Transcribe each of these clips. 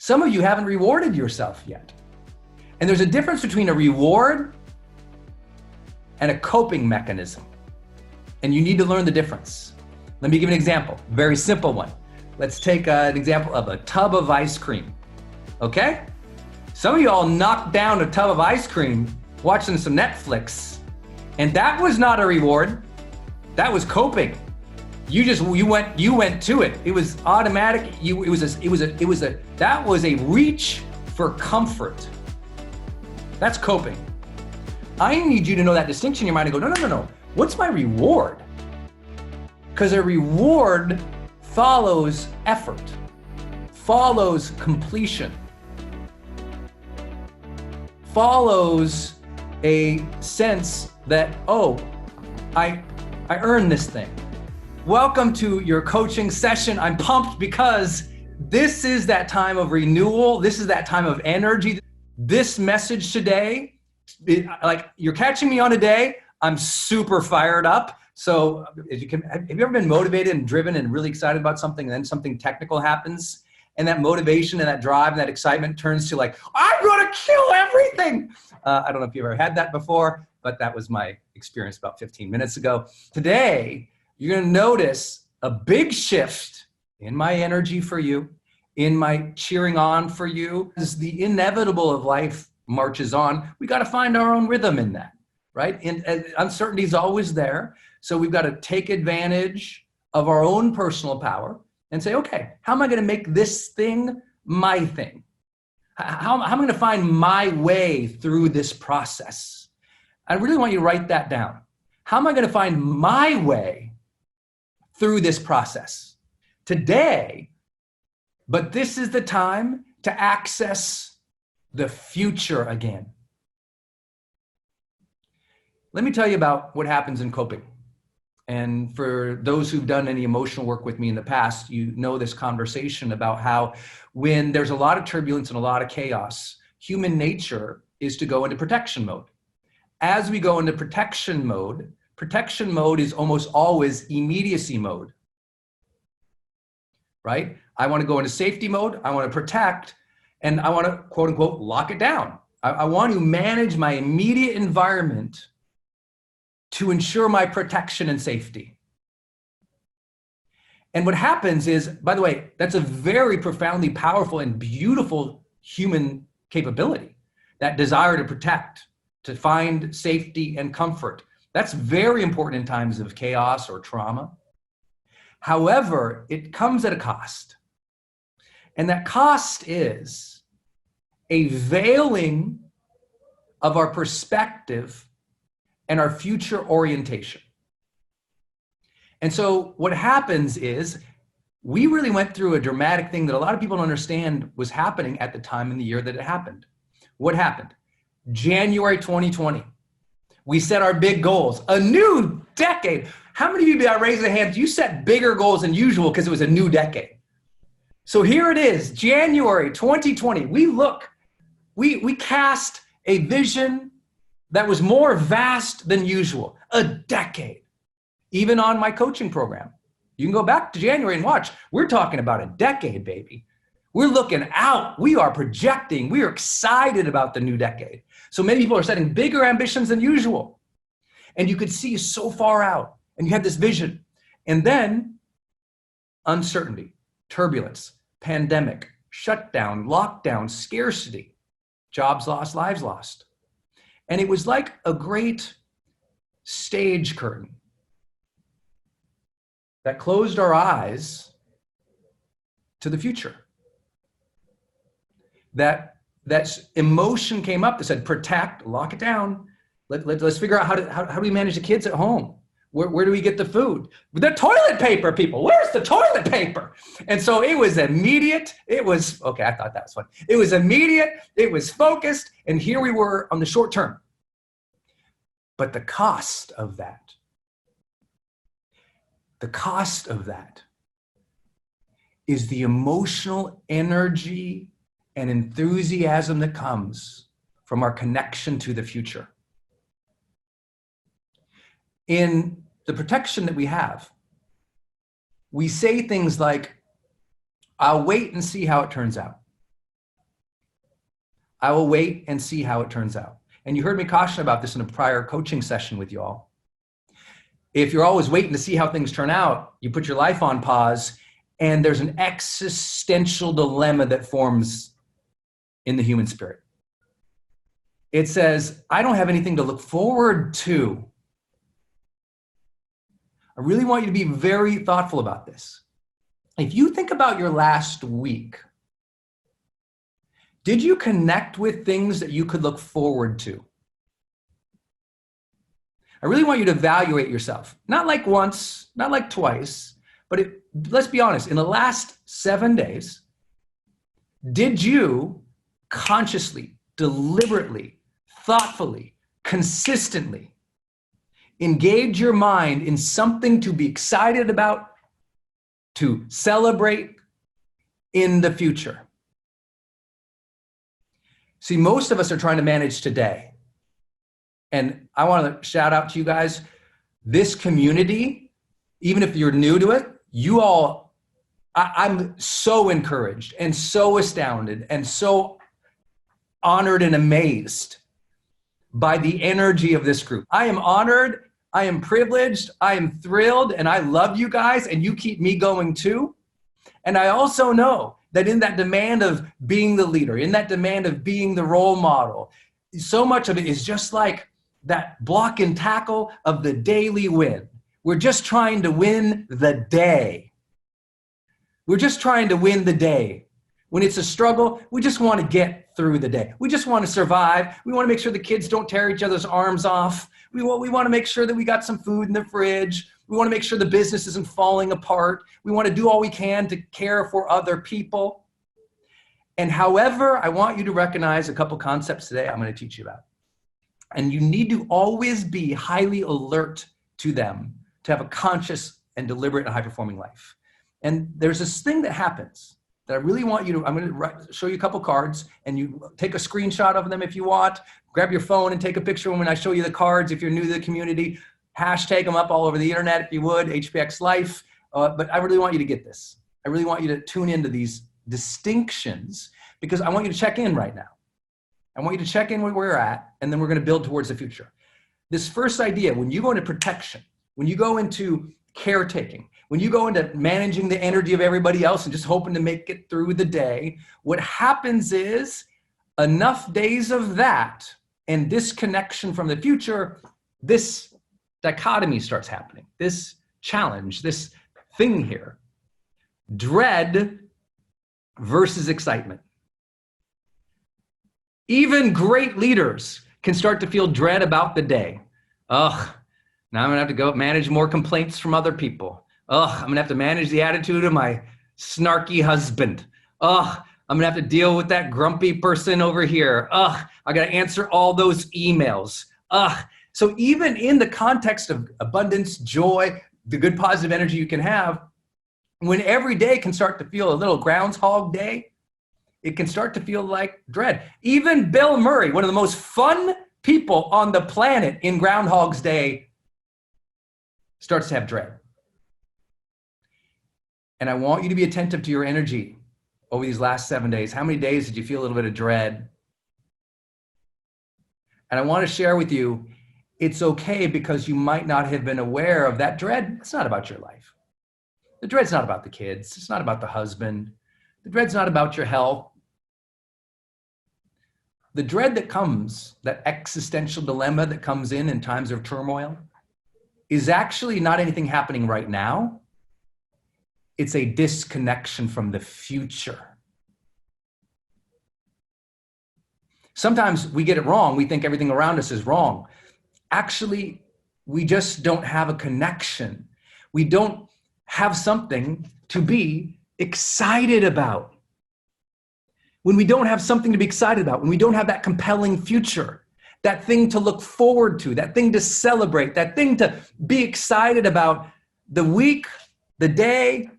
Some of you haven't rewarded yourself yet. And there's a difference between a reward and a coping mechanism. And you need to learn the difference. Let me give an example, very simple one. Let's take an example of a tub of ice cream, okay? Some of you all knocked down a tub of ice cream watching some Netflix, and that was not a reward, that was coping. You went to it. It was automatic. That was a reach for comfort. That's coping. I need you to know that distinction in your mind and go, no. What's my reward? Because a reward follows effort, follows completion, follows a sense that, oh, I earned this thing. Welcome to your coaching session. I'm pumped because this is that time of renewal. This is that time of energy. This message today, like you're catching me on a day, I'm super fired up. So have you ever been motivated and driven and really excited about something and then something technical happens and that motivation and that drive and that excitement turns to like, I'm gonna kill everything. I don't know if you've ever had that before, but that was my experience about 15 minutes ago. Today, you're gonna notice a big shift in my energy for you, in my cheering on for you. As the inevitable of life marches on, we gotta find our own rhythm in that, right? And uncertainty is always there. So we've gotta take advantage of our own personal power and say, okay, how am I gonna make this thing my thing? How am I gonna find my way through this process? I really want you to write that down. How am I gonna find my way through this process today? But this is the time to access the future again. Let me tell you about what happens in coping. And for those who've done any emotional work with me in the past, you know this conversation about how when there's a lot of turbulence and a lot of chaos, human nature is to go into protection mode. As we go into protection mode is almost always immediacy mode, right? I want to go into safety mode, I want to protect, and I want to quote unquote lock it down. I want to manage my immediate environment to ensure my protection and safety. And what happens is, by the way, that's a very profoundly powerful and beautiful human capability, that desire to protect, to find safety and comfort. That's very important in times of chaos or trauma. However, it comes at a cost. And that cost is a veiling of our perspective and our future orientation. And so what happens is we really went through a dramatic thing that a lot of people don't understand was happening at the time in the year that it happened. What happened? January 2020. We set our big goals, a new decade. How many of you, raise your hands, you set bigger goals than usual because it was a new decade? So here it is, January 2020. We cast a vision that was more vast than usual, a decade. Even on my coaching program, you can go back to January and watch. We're talking about a decade, baby. We're looking out. We are projecting. We are excited about the new decade. So many people are setting bigger ambitions than usual. And you could see so far out and you had this vision. And then uncertainty, turbulence, pandemic, shutdown, lockdown, scarcity, jobs lost, lives lost. And it was like a great stage curtain that closed our eyes to the future. That emotion came up that said, protect, lock it down. Let's figure out how do we manage the kids at home? Where do we get the food? The toilet paper, people. Where's the toilet paper? And so it was immediate. It was, okay, I thought that was fun. It was immediate. It was focused. And here we were on the short term. But the cost of that is the emotional energy and enthusiasm that comes from our connection to the future. In the protection that we have, we say things like, I'll wait and see how it turns out. I will wait and see how it turns out. And you heard me caution about this in a prior coaching session with you all. If you're always waiting to see how things turn out, you put your life on pause, and there's an existential dilemma that forms in the human spirit. It says, I don't have anything to look forward to. I really want you to be very thoughtful about this. If you think about your last week, did you connect with things that you could look forward to? I really want you to evaluate yourself. Not like once, not like twice, but let's be honest, in the last 7 days, did you consciously, deliberately, thoughtfully, consistently engage your mind in something to be excited about, to celebrate in the future? See, most of us are trying to manage today. And I want to shout out to you guys. This community, even if you're new to it, you all, I'm so encouraged and so astounded and so honored and amazed by the energy of this group. I am honored, I am privileged, I am thrilled, and I love you guys, and you keep me going too. And I also know that in that demand of being the leader, in that demand of being the role model, so much of it is just like that block and tackle of the daily win. We're just trying to win the day. We're just trying to win the day. When it's a struggle, we just want to get through the day. We just want to survive. We want to make sure the kids don't tear each other's arms off. We want to make sure that we got some food in the fridge. We want to make sure the business isn't falling apart. We want to do all we can to care for other people. And however, I want you to recognize a couple concepts today I'm going to teach you about. And you need to always be highly alert to them to have a conscious and deliberate and high-performing life. And there's this thing that happens that I really want you to, I'm going to show you a couple cards, and you take a screenshot of them if you want. Grab your phone and take a picture when I show you the cards if you're new to the community. Hashtag them up all over the internet if you would, HPX Life. But I really want you to get this. I really want you to tune into these distinctions because I want you to check in right now. I want you to check in where we're at, and then we're going to build towards the future. This first idea, when you go into protection, when you go into caretaking, when you go into managing the energy of everybody else and just hoping to make it through the day, what happens is enough days of that and disconnection from the future, this dichotomy starts happening, this challenge, this thing here. Dread versus excitement. Even great leaders can start to feel dread about the day. Ugh, now I'm gonna have to go manage more complaints from other people. Ugh, I'm gonna have to manage the attitude of my snarky husband. Ugh, I'm gonna have to deal with that grumpy person over here. Ugh, I gotta answer all those emails. Ugh, so even in the context of abundance, joy, the good positive energy you can have, when every day can start to feel a little Groundhog Day, it can start to feel like dread. Even Bill Murray, one of the most fun people on the planet in Groundhog's Day, starts to have dread. And I want you to be attentive to your energy over these last 7 days. How many days did you feel a little bit of dread? And I want to share with you, it's okay because you might not have been aware of that dread. It's not about your life. The dread's not about the kids. It's not about the husband. The dread's not about your health. The dread that comes, that existential dilemma that comes in times of turmoil, is actually not anything happening right now. It's a disconnection from the future. Sometimes we get it wrong. We think everything around us is wrong. Actually, we just don't have a connection. We don't have something to be excited about. When we don't have something to be excited about, when we don't have that compelling future, that thing to look forward to, that thing to celebrate, that thing to be excited about, the week, the day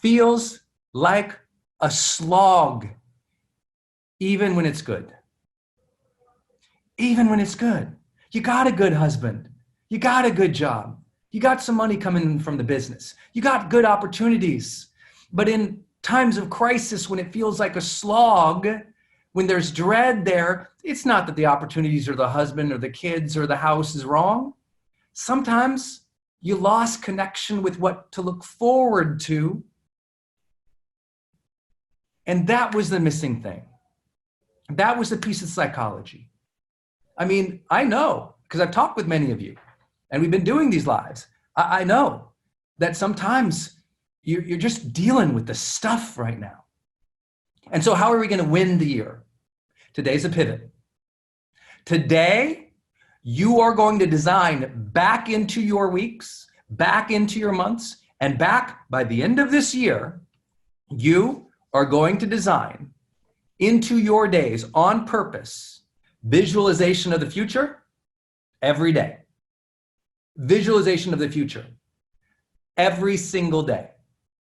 feels like a slog, even when it's good. Even when it's good. You got a good husband. You got a good job. You got some money coming in from the business. You got good opportunities. But in times of crisis, when it feels like a slog, When there's dread there, it's not that the opportunities or the husband or the kids or the house is wrong. Sometimes you lost connection with what to look forward to. And that was the missing thing. That was the piece of psychology. I mean, I know, because I've talked with many of you, and we've been doing these lives. I know that sometimes you're just dealing with the stuff right now. And so how are we going to win the year? Today's a pivot. Today, you are going to design back into your weeks, back into your months, and back by the end of this year, you are going to design into your days on purpose, visualization of the future every day. Visualization of the future every single day.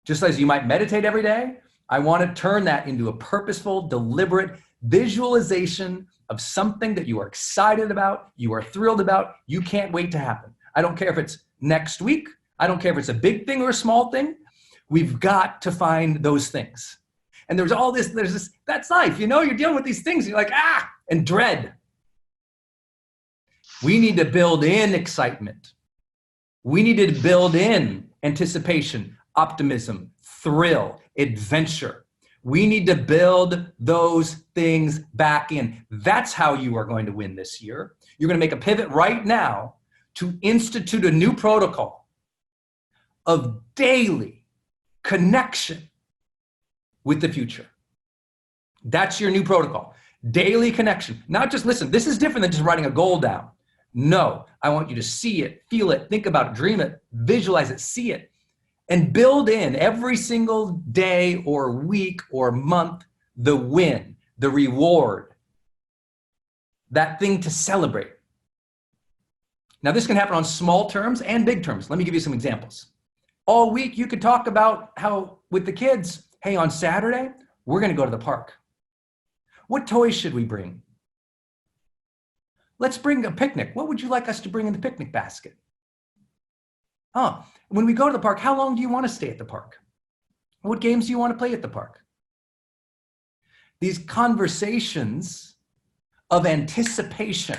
Just as you might meditate every day, I want to turn that into a purposeful, deliberate visualization of something that you are excited about, you are thrilled about, you can't wait to happen. I don't care if it's next week. I don't care if it's a big thing or a small thing. We've got to find those things. And there's this, that's life, you're dealing with these things. You're like, and dread. We need to build in excitement. We need to build in anticipation, optimism, thrill, adventure. We need to build those things back in. That's how you are going to win this year. You're going to make a pivot right now to institute a new protocol of daily connection with the future. That's your new protocol. Daily connection. Not just listen, this is different than just writing a goal down. No, I want you to see it, feel it, think about it, dream it, visualize it, see it, and build in every single day or week or month the win, the reward, that thing to celebrate. Now, this can happen on small terms and big terms. Let me give you some examples. All week, you could talk about how with the kids, hey, on Saturday, we're going to go to the park. What toys should we bring? Let's bring a picnic. What would you like us to bring in the picnic basket? When we go to the park, how long do you want to stay at the park? What games do you want to play at the park? These conversations of anticipation,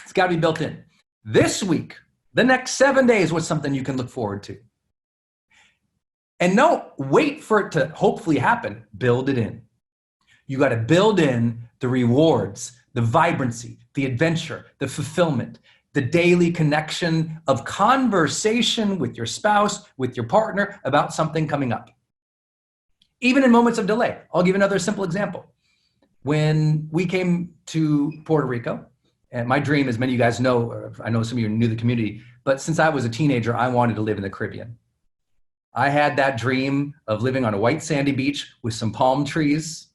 it's got to be built in. This week, the next 7 days was something you can look forward to. And don't wait for it to hopefully happen. Build it in. You got to build in the rewards, the vibrancy, the adventure, the fulfillment, the daily connection of conversation with your spouse, with your partner about something coming up. Even in moments of delay. I'll give another simple example. When we came to Puerto Rico, and my dream, as many of you guys know, or I know some of you are new to the community, but since I was a teenager, I wanted to live in the Caribbean. I had that dream of living on a white sandy beach with some palm trees,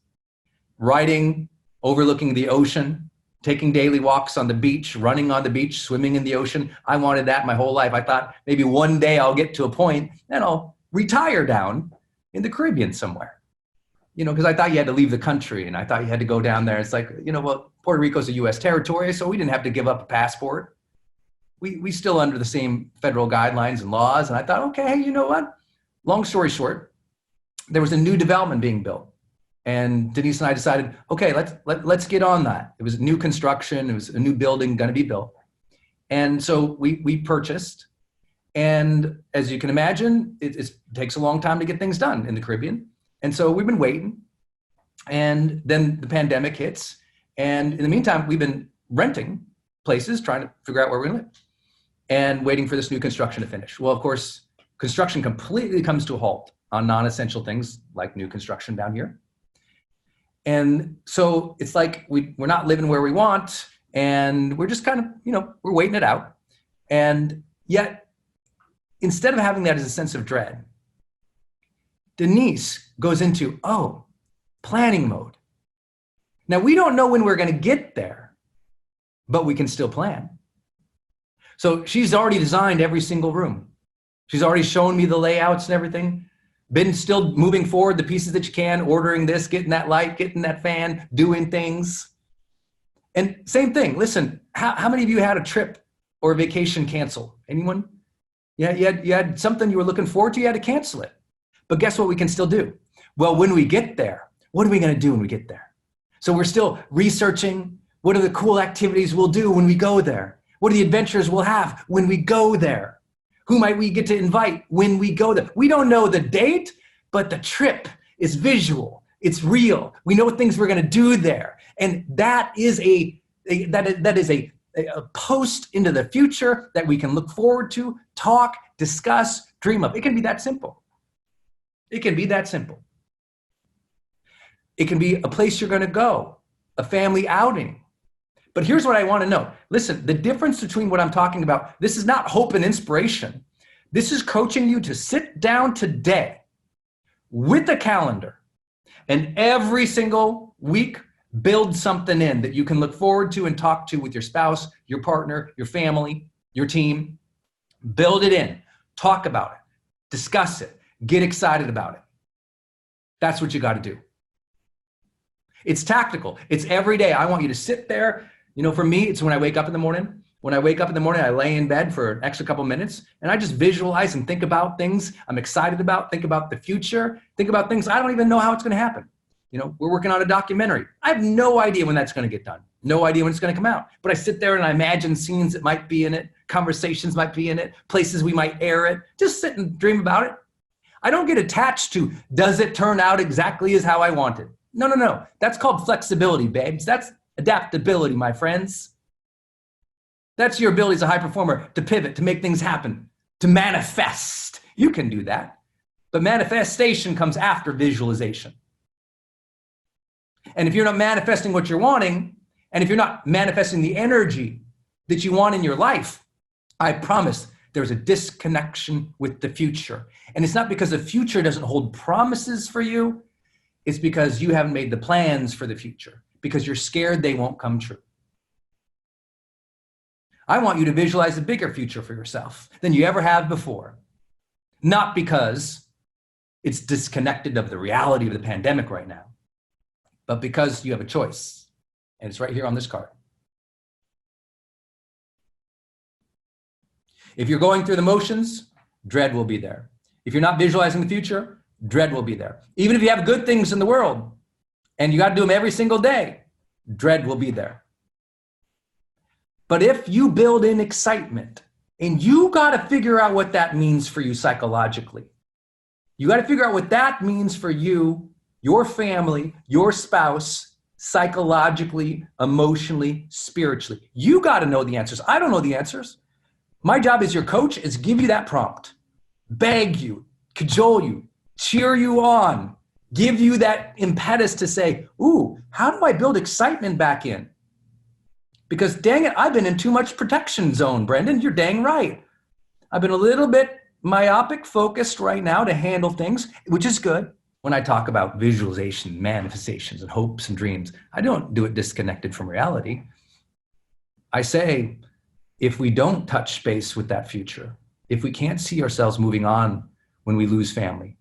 riding, overlooking the ocean, taking daily walks on the beach, running on the beach, swimming in the ocean. I wanted that my whole life. I thought maybe one day I'll get to a point and I'll retire down in the Caribbean somewhere. Because I thought you had to leave the country and I thought you had to go down there. It's like, well, Puerto Rico's a US territory, so we didn't have to give up a passport. We still under the same federal guidelines and laws. And I thought, okay, you know what? Long story short, there was a new development being built. And Denise and I decided, okay, let's get on that. It was new construction. It was a new building going to be built. And so we purchased. And as you can imagine, it takes a long time to get things done in the Caribbean. And so we've been waiting. And then the pandemic hits. And in the meantime, we've been renting places, trying to figure out where we're going to live and waiting for this new construction to finish. Well, of course, construction completely comes to a halt on non-essential things like new construction down here. And so it's like we're not living where we want, and we're just kind of, we're waiting it out. And yet, instead of having that as a sense of dread, Denise goes into, planning mode. Now, we don't know when we're going to get there, but we can still plan. So she's already designed every single room. She's already shown me the layouts and everything. Been still moving forward the pieces that you can, ordering this, getting that light, getting that fan, doing things. And same thing, listen, how many of you had a trip or a vacation cancel? Anyone? Yeah, you had something you were looking forward to, you had to cancel it. But guess what we can still do? Well, when we get there, what are we going to do when we get there? So we're still researching what are the cool activities we'll do when we go there? What are the adventures we'll have when we go there? Who might we get to invite when we go there? We don't know the date, but the trip is visual. It's real. We know things we're going to do there. And that is a post into the future that we can look forward to, talk, discuss, dream of. It can be that simple. It can be that simple. It can be a place you're going to go, a family outing. But here's what I want to know. Listen, the difference between what I'm talking about, this is not hope and inspiration. This is coaching you to sit down today with a calendar and every single week build something in that you can look forward to and talk to with your spouse, your partner, your family, your team. Build it in. Talk about it. Discuss it. Get excited about it. That's what you got to do. It's tactical. It's every day. I want you to sit there. You know, for me, it's when I wake up in the morning. When I wake up in the morning, I lay in bed for an extra couple minutes and I just visualize and think about things I'm excited about, think about the future, think about things I don't even know how it's going to happen. You know, we're working on a documentary. I have no idea when that's going to get done. No idea when it's going to come out. But I sit there and I imagine scenes that might be in it, conversations might be in it, places we might air it. Just sit and dream about it. I don't get attached to, does it turn out exactly as how I want it? No. That's called flexibility, babes. That's adaptability, my friends. That's your ability as a high performer to pivot, to make things happen, to manifest. You can do that. But manifestation comes after visualization. And if you're not manifesting what you're wanting, and if you're not manifesting the energy that you want in your life, I promise there's a disconnection with the future. And it's not because the future doesn't hold promises for you. It's because you haven't made the plans for the future, because you're scared they won't come true. I want you to visualize a bigger future for yourself than you ever have before. Not because it's disconnected of the reality of the pandemic right now, but because you have a choice. And it's right here on this card. If you're going through the motions, dread will be there. If you're not visualizing the future, dread will be there. Even if you have good things in the world and you got to do them every single day, dread will be there. But if you build in excitement, and you got to figure out what that means for you psychologically, you got to figure out what that means for you, your family, your spouse, psychologically, emotionally, spiritually. You got to know the answers. I don't know the answers. My job as your coach is give you that prompt, beg you, cajole you, cheer you on, give you that impetus to say, ooh, how do I build excitement back in? Because dang it, I've been in too much protection zone, Brendon. You're dang right. I've been a little bit myopic focused right now to handle things, which is good. When I talk about visualization, manifestations, and hopes and dreams, I don't do it disconnected from reality. I say, if we don't touch base with that future, if we can't see ourselves moving on when we lose family,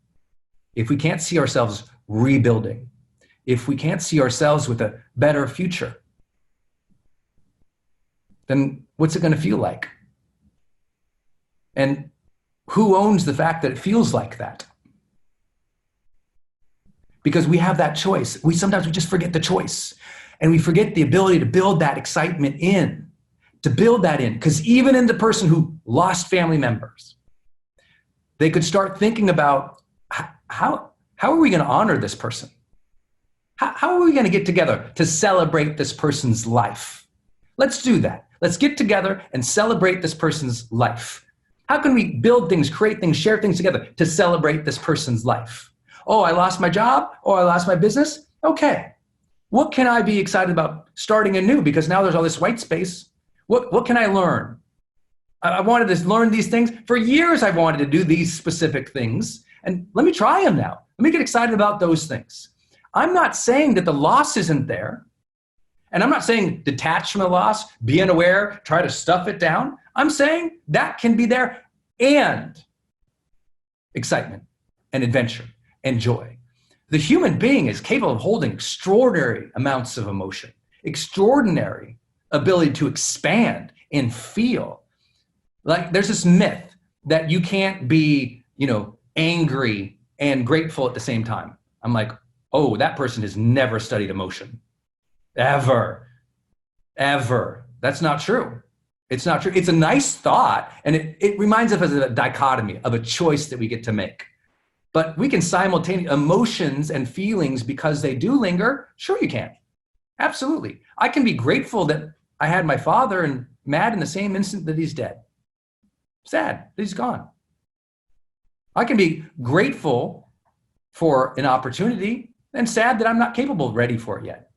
if we can't see ourselves rebuilding, if we can't see ourselves with a better future, then what's it going to feel like? And who owns the fact that it feels like that? Because we have that choice. Sometimes we just forget the choice, and we forget the ability to build that excitement in, to build that in. Because even in the person who lost family members, they could start thinking about how are we going to honor this person? How are we going to get together to celebrate this person's life? Let's do that. Let's get together and celebrate this person's life. How can we build things, create things, share things together to celebrate this person's life? Oh, I lost my job. Oh, I lost my business. Okay. What can I be excited about starting anew? Because now there's all this white space. What can I learn? I wanted to learn these things. For years, I've wanted to do these specific things. And let me try them now. Let me get excited about those things. I'm not saying that the loss isn't there. And I'm not saying detach from the loss, be unaware, try to stuff it down. I'm saying that can be there, and excitement and adventure and joy. The human being is capable of holding extraordinary amounts of emotion, extraordinary ability to expand and feel. Like there's this myth that you can't be, angry and grateful at the same time. I'm like, oh, that person has never studied emotion. Ever. Ever. That's not true. It's not true. It's a nice thought, and it reminds us of a dichotomy, of a choice that we get to make. But we can simultaneously, emotions and feelings, because they do linger, sure you can. Absolutely. I can be grateful that I had my father and mad in the same instant that he's dead. Sad that he's gone. I can be grateful for an opportunity and sad that I'm not capable, ready for it yet.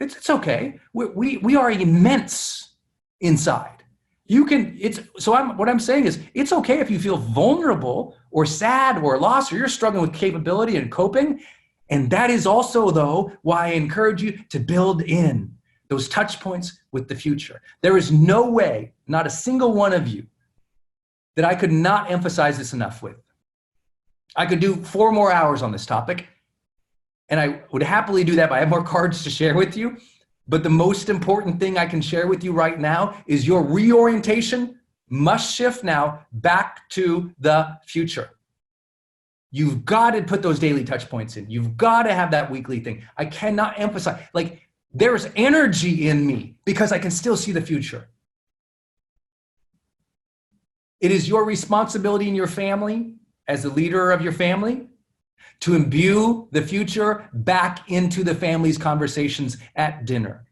It's okay. We are immense inside. What I'm saying is, it's okay if you feel vulnerable or sad or lost, or you're struggling with capability and coping. And that is also, though, why I encourage you to build in those touch points with the future. There is no way, not a single one of you, that I could not emphasize this enough with. I could do 4 more hours on this topic, and I would happily do that, but I have more cards to share with you. But the most important thing I can share with you right now is your reorientation must shift now back to the future. You've got to put those daily touch points in. You've got to have that weekly thing. I cannot emphasize, like, there's energy in me because I can still see the future. It is your responsibility in your family, as the leader of your family, to imbue the future back into the family's conversations at dinner.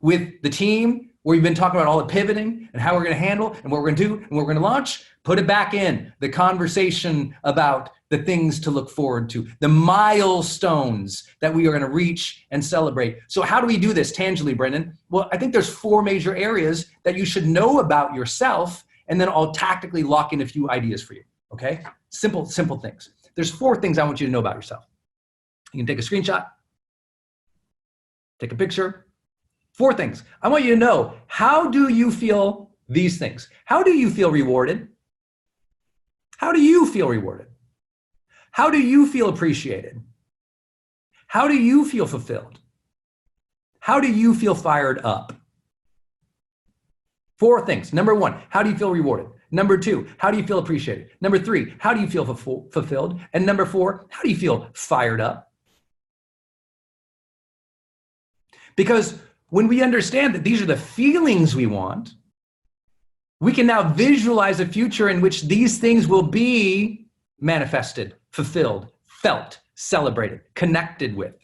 With the team, where you've been talking about all the pivoting and how we're going to handle and what we're going to do and what we're going to launch, put it back in the conversation about the things to look forward to, the milestones that we are going to reach and celebrate. So how do we do this tangibly, Brendon? Well, I think there's 4 major areas that you should know about yourself, and then I'll tactically lock in a few ideas for you, okay? Simple things. There's 4 things I want you to know about yourself. You can take a screenshot, take a picture. 4 things. I want you to know, how do you feel these things? How do you feel rewarded? How do you feel rewarded? How do you feel appreciated? How do you feel fulfilled? How do you feel fired up? 4 things. Number 1, how do you feel rewarded? Number 2, how do you feel appreciated? Number 3, how do you feel fulfilled? And number 4, how do you feel fired up? Because when we understand that these are the feelings we want, we can now visualize a future in which these things will be manifested, fulfilled, felt, celebrated, connected with.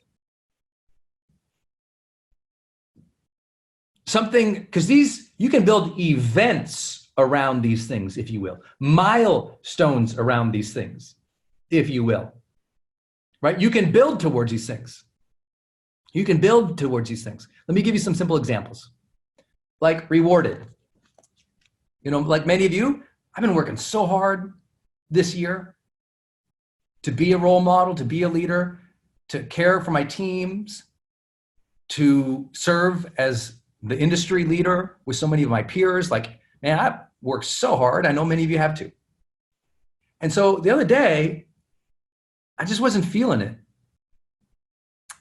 Because you can build events around these things, if you will, milestones around these things, if you will, right? You can build towards these things. You can build towards these things. Let me give you some simple examples. Like rewarded. Like many of you, I've been working so hard this year to be a role model, to be a leader, to care for my teams, to serve as the industry leader with so many of my peers. Like, man, I've worked so hard. I know many of you have too. And so the other day, I just wasn't feeling it.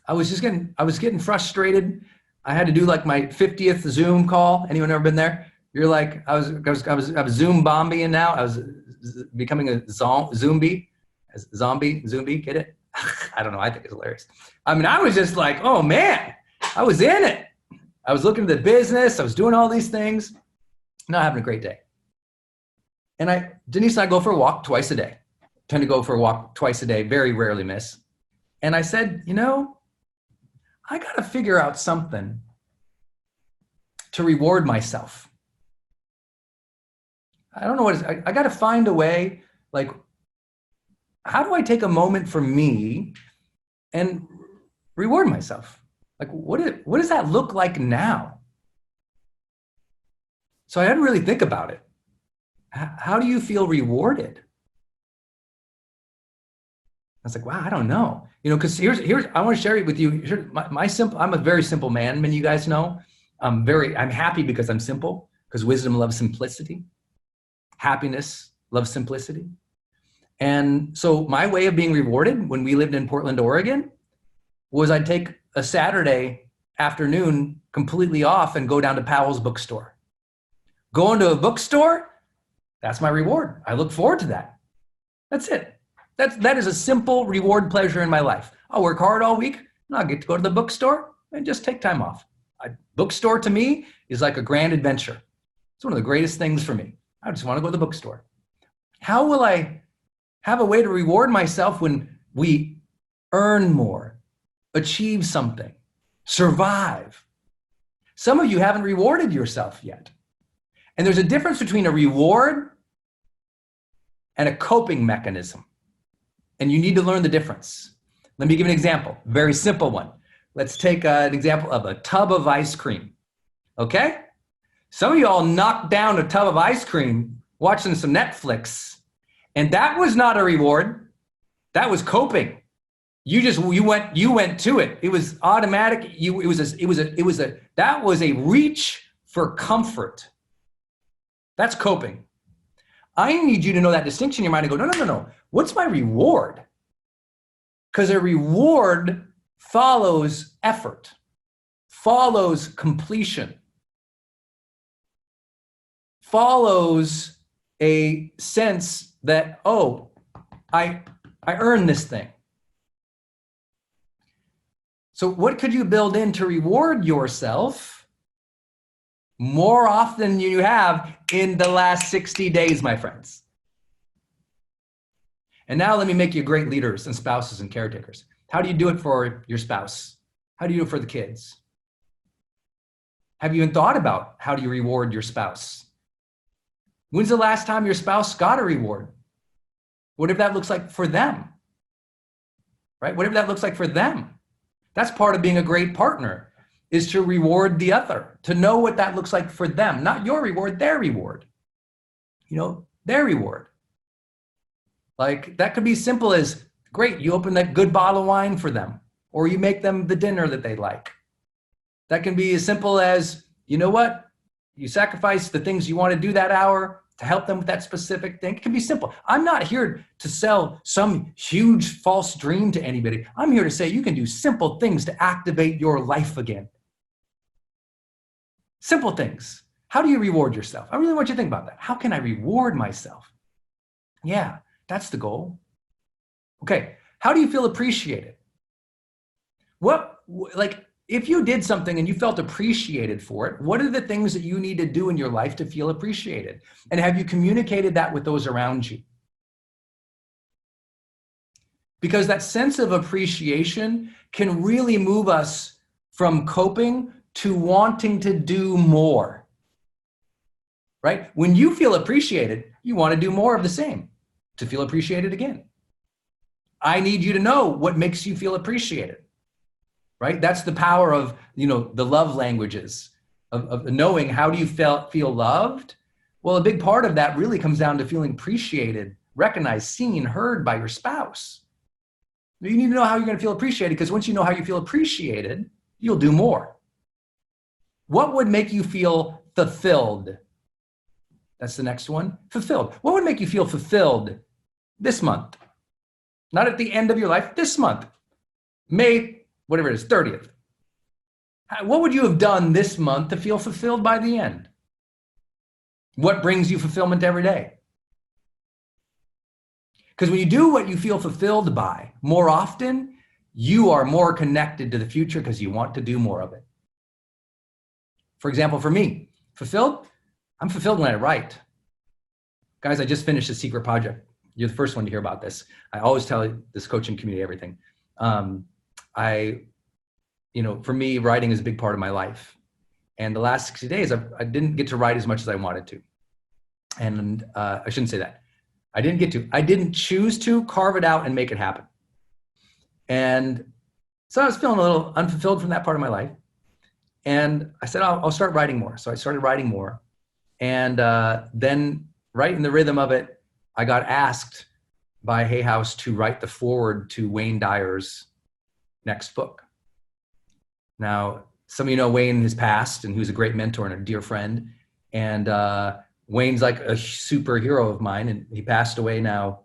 I was getting frustrated. I had to do like my 50th Zoom call. Anyone ever been there? You're like, I was Zoom bombing now. I was becoming a zombie, get it? I don't know. I think it's hilarious. I mean, I was just like, oh man, I was in it. I was looking at the business. I was doing all these things. Not having a great day. And Denise and I go for a walk twice a day. Tend to go for a walk twice a day. Very rarely miss. And I said, I got to figure out something to reward myself. I don't know what I got to find a way, like, how do I take a moment for me and reward myself? Like, what does that look like now? So I had to really think about it. How do you feel rewarded? I was like, wow, I don't know. Because here's I want to share it with you. I'm a very simple man. Many of you guys know. I'm happy because I'm simple, because wisdom loves simplicity. Happiness loves simplicity. And so my way of being rewarded when we lived in Portland, Oregon, was I'd take a Saturday afternoon completely off and go down to Powell's bookstore. Going to a bookstore, that's my reward. I look forward to that. That's it. That is a simple reward pleasure in my life. I'll work hard all week. No, I get to go to the bookstore and just take time off. A bookstore to me is like a grand adventure. It's one of the greatest things for me. I just want to go to the bookstore. How will I have a way to reward myself when we earn more, achieve something, survive? Some of you haven't rewarded yourself yet. And there's a difference between a reward and a coping mechanism. And you need to learn the difference. Let me give you an example, very simple one. Let's take an example of a tub of ice cream, okay? Some of you all knocked down a tub of ice cream watching some Netflix, and that was not a reward. That was coping. You went to it. It was automatic. That was a reach for comfort. That's coping. I need you to know that distinction in your mind and go, no. What's my reward? Because a reward follows effort, follows completion, follows a sense that, oh, I earned this thing. So what could you build in to reward yourself more often than you have in the last 60 days, my friends? And now let me make you great leaders and spouses and caretakers. How do you do it for your spouse? How do you do it for the kids? Have you even thought about how do you reward your spouse? When's the last time your spouse got a reward? Whatever that looks like for them, right? Whatever that looks like for them. That's part of being a great partner, is to reward the other, to know what that looks like for them. Not your reward, their reward. Their reward. Like that could be simple as, great, you open that good bottle of wine for them, or you make them the dinner that they like. That can be as simple as, you know what? You sacrifice the things you want to do that hour to help them with that specific thing. It can be simple. I'm not here to sell some huge false dream to anybody. I'm here to say you can do simple things to activate your life again. Simple things. How do you reward yourself? I really want you to think about that. How can I reward myself? Yeah, that's the goal. Okay, how do you feel appreciated? If you did something and you felt appreciated for it, what are the things that you need to do in your life to feel appreciated? And have you communicated that with those around you? Because that sense of appreciation can really move us from coping to wanting to do more, right? When you feel appreciated, you want to do more of the same to feel appreciated again. I need you to know what makes you feel appreciated. Right? That's the power of, the love languages, of knowing how do you feel loved? Well, a big part of that really comes down to feeling appreciated, recognized, seen, heard by your spouse. You need to know how you're going to feel appreciated, because once you know how you feel appreciated, you'll do more. What would make you feel fulfilled? That's the next one. Fulfilled. What would make you feel fulfilled this month? Not at the end of your life, this month. May, whatever it is, 30th. What would you have done this month to feel fulfilled by the end? What brings you fulfillment every day? Because when you do what you feel fulfilled by more often, you are more connected to the future because you want to do more of it. For example, for me, fulfilled, I'm fulfilled when I write. Guys, I just finished a secret project. You're the first one to hear about this. I always tell this coaching community everything. For me, writing is a big part of my life. And the last 60 days, I didn't get to write as much as I wanted to. And I shouldn't say that. I didn't choose to carve it out and make it happen. And so I was feeling a little unfulfilled from that part of my life. And I said, I'll start writing more. So I started writing more. And then right in the rhythm of it, I got asked by Hay House to write the foreword to Wayne Dyer's next book. Now, some of you know Wayne has passed, and he was a great mentor and a dear friend. And Wayne's like a superhero of mine, and he passed away now,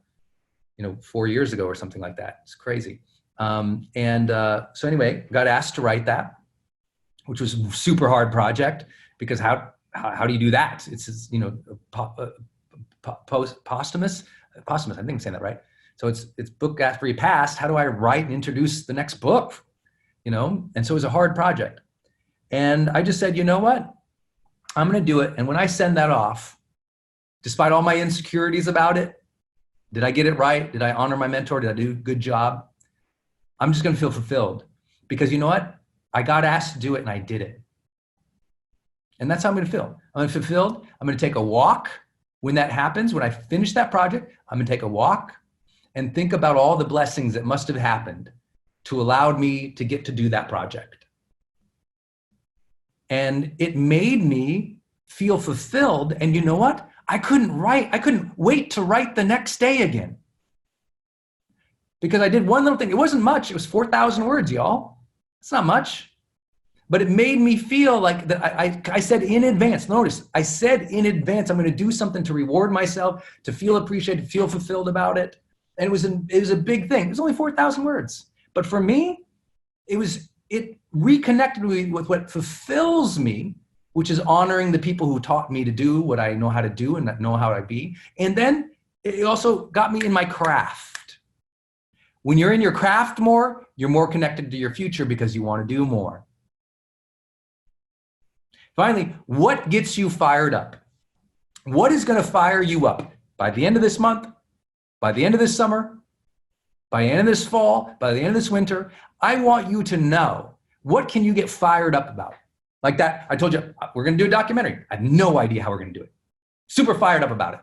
4 years ago or something like that. It's crazy. So anyway, got asked to write that, which was a super hard project, because how do you do that? It's posthumous. I think I'm saying that right. So it's book after he passed. How do I write and introduce the next book? And so it was a hard project. And I just said, you know what? I'm going to do it. And when I send that off, despite all my insecurities about it, did I get it right? Did I honor my mentor? Did I do a good job? I'm just going to feel fulfilled, because you know what? I got asked to do it and I did it. And that's how I'm going to feel. I'm going to fulfilled. I'm going to take a walk when that happens. When I finish that project, I'm going to take a walk and think about all the blessings that must have happened to allow me to get to do that project. And it made me feel fulfilled. And you know what? I couldn't wait to write the next day again. Because I did one little thing. It wasn't much. It was 4,000 words, y'all. It's not much. But it made me feel like that. I said in advance, notice, I said in advance, I'm going to do something to reward myself, to feel appreciated, feel fulfilled about it. And it was a big thing. It was only 4,000 words. But for me, it reconnected me with what fulfills me, which is honoring the people who taught me to do what I know how to do and know how I be. And then it also got me in my craft. When you're in your craft more, you're more connected to your future because you want to do more. Finally, what gets you fired up? What is going to fire you up by the end of this month, by the end of this summer, by the end of this fall, by the end of this winter? I want you to know, what can you get fired up about? Like that, I told you, we're going to do a documentary. I have no idea how we're going to do it. Super fired up about it.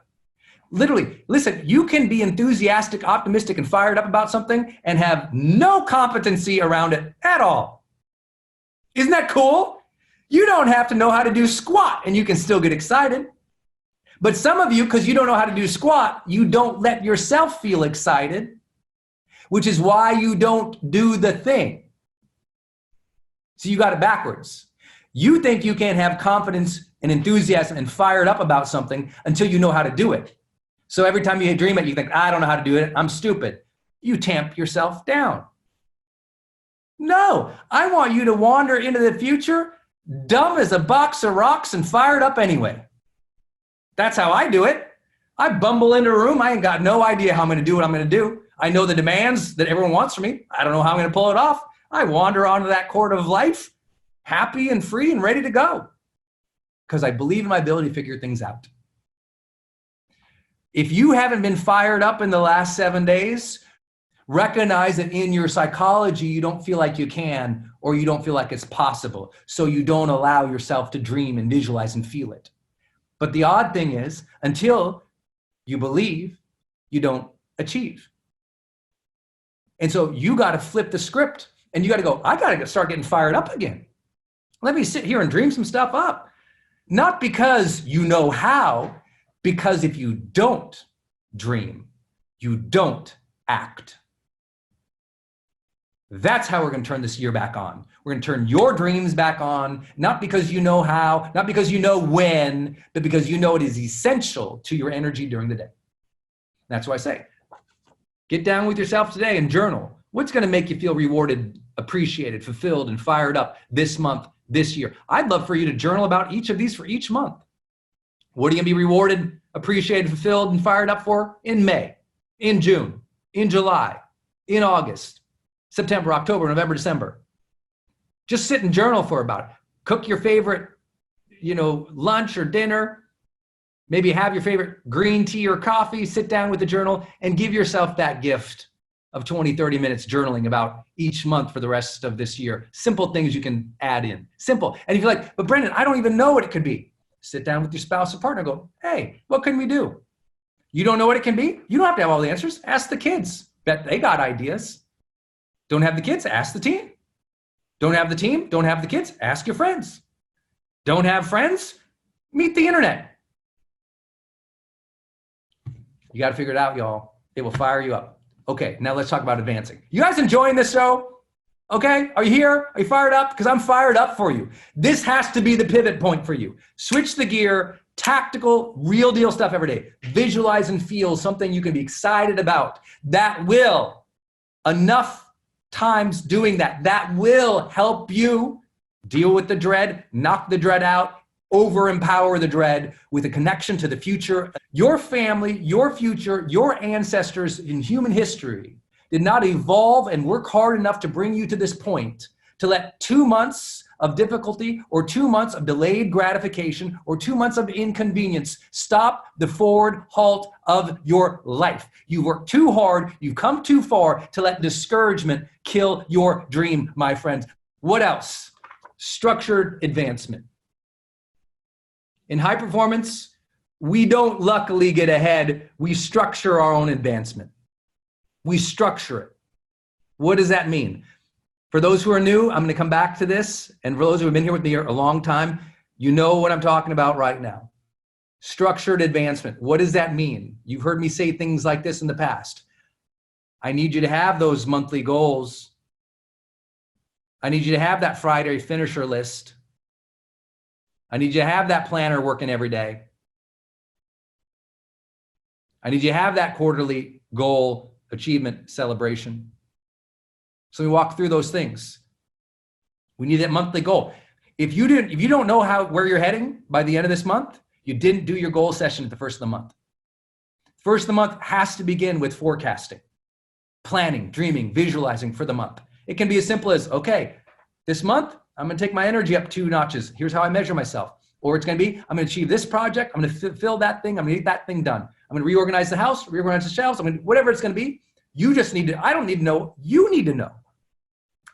Literally, listen, you can be enthusiastic, optimistic, and fired up about something and have no competency around it at all. Isn't that cool? You don't have to know how to do squat and you can still get excited. But some of you, because you don't know how to do squat, you don't let yourself feel excited, which is why you don't do the thing. So you got it backwards. You think you can't have confidence and enthusiasm and fired up about something until you know how to do it. So every time you dream it, you think, I don't know how to do it. I'm stupid. You tamp yourself down. No, I want you to wander into the future dumb as a box of rocks and fired up anyway. That's how I do it. I bumble into a room. I ain't got no idea how I'm going to do what I'm going to do. I know the demands that everyone wants from me. I don't know how I'm going to pull it off. I wander onto that court of life, happy and free and ready to go, because I believe in my ability to figure things out. If you haven't been fired up in the last 7 days, recognize that in your psychology, you don't feel like you can, or you don't feel like it's possible. So you don't allow yourself to dream and visualize and feel it. But the odd thing is, until you believe, you don't achieve. And so you got to flip the script and you got to go, I got to start getting fired up again. Let me sit here and dream some stuff up. Not because you know how, because if you don't dream, you don't act. That's how we're going to turn this year back on. We're going to turn your dreams back on, not because you know how, not because you know when, but because you know it is essential to your energy during the day. That's why I say, get down with yourself today and journal. What's going to make you feel rewarded, appreciated, fulfilled, and fired up this month, this year? I'd love for you to journal about each of these for each month. What are you going to be rewarded, appreciated, fulfilled, and fired up for in May, in June, in July, in August, September, October, November, December? Just sit and journal for about it. Cook your favorite, lunch or dinner. Maybe have your favorite green tea or coffee. Sit down with the journal and give yourself that gift of 20, 30 minutes journaling about each month for the rest of this year. Simple things you can add in. Simple. And if you're like, but Brendon, I don't even know what it could be. Sit down with your spouse or partner and go, hey, what can we do? You don't know what it can be? You don't have to have all the answers. Ask the kids. Bet they got ideas. Don't have the kids? Ask the team. Don't have the team? Don't have the kids? Ask your friends. Don't have friends? Meet the internet. You got to figure it out, y'all. It will fire you up. Okay, now let's talk about advancing. You guys enjoying this show? Okay, are you here? Are you fired up? Because I'm fired up for you. This has to be the pivot point for you. Switch the gear, tactical, real deal stuff every day. Visualize and feel something you can be excited about. That will, enough times doing that, that will help you deal with the dread, knock the dread out, over-empower the dread with a connection to the future. Your family, your future, your ancestors in human history did not evolve and work hard enough to bring you to this point to let 2 months of difficulty or 2 months of delayed gratification or 2 months of inconvenience stop the forward halt of your life. You work too hard, you've come too far to let discouragement kill your dream, my friends. What else? Structured advancement. In high performance, we don't luckily get ahead. We structure our own advancement. We structure it. What does that mean? For those who are new, I'm going to come back to this. And for those who have been here with me a long time, you know what I'm talking about right now. Structured advancement. What does that mean? You've heard me say things like this in the past. I need you to have those monthly goals. I need you to have that Friday finisher list. I need you to have that planner working every day. I need you to have that quarterly goal achievement celebration. So we walk through those things. We need that monthly goal. If you don't know where you're heading by the end of this month, you didn't do your goal session at the first of the month. First of the month has to begin with forecasting, planning, dreaming, visualizing for the month. It can be as simple as, okay, this month, I'm going to take my energy up 2 notches. Here's how I measure myself. Or it's going to be, I'm going to achieve this project. I'm going to fill that thing. I'm going to get that thing done. I'm going to reorganize the house, reorganize the shelves. Whatever it's going to be. You just need to, I don't need to know. You need to know.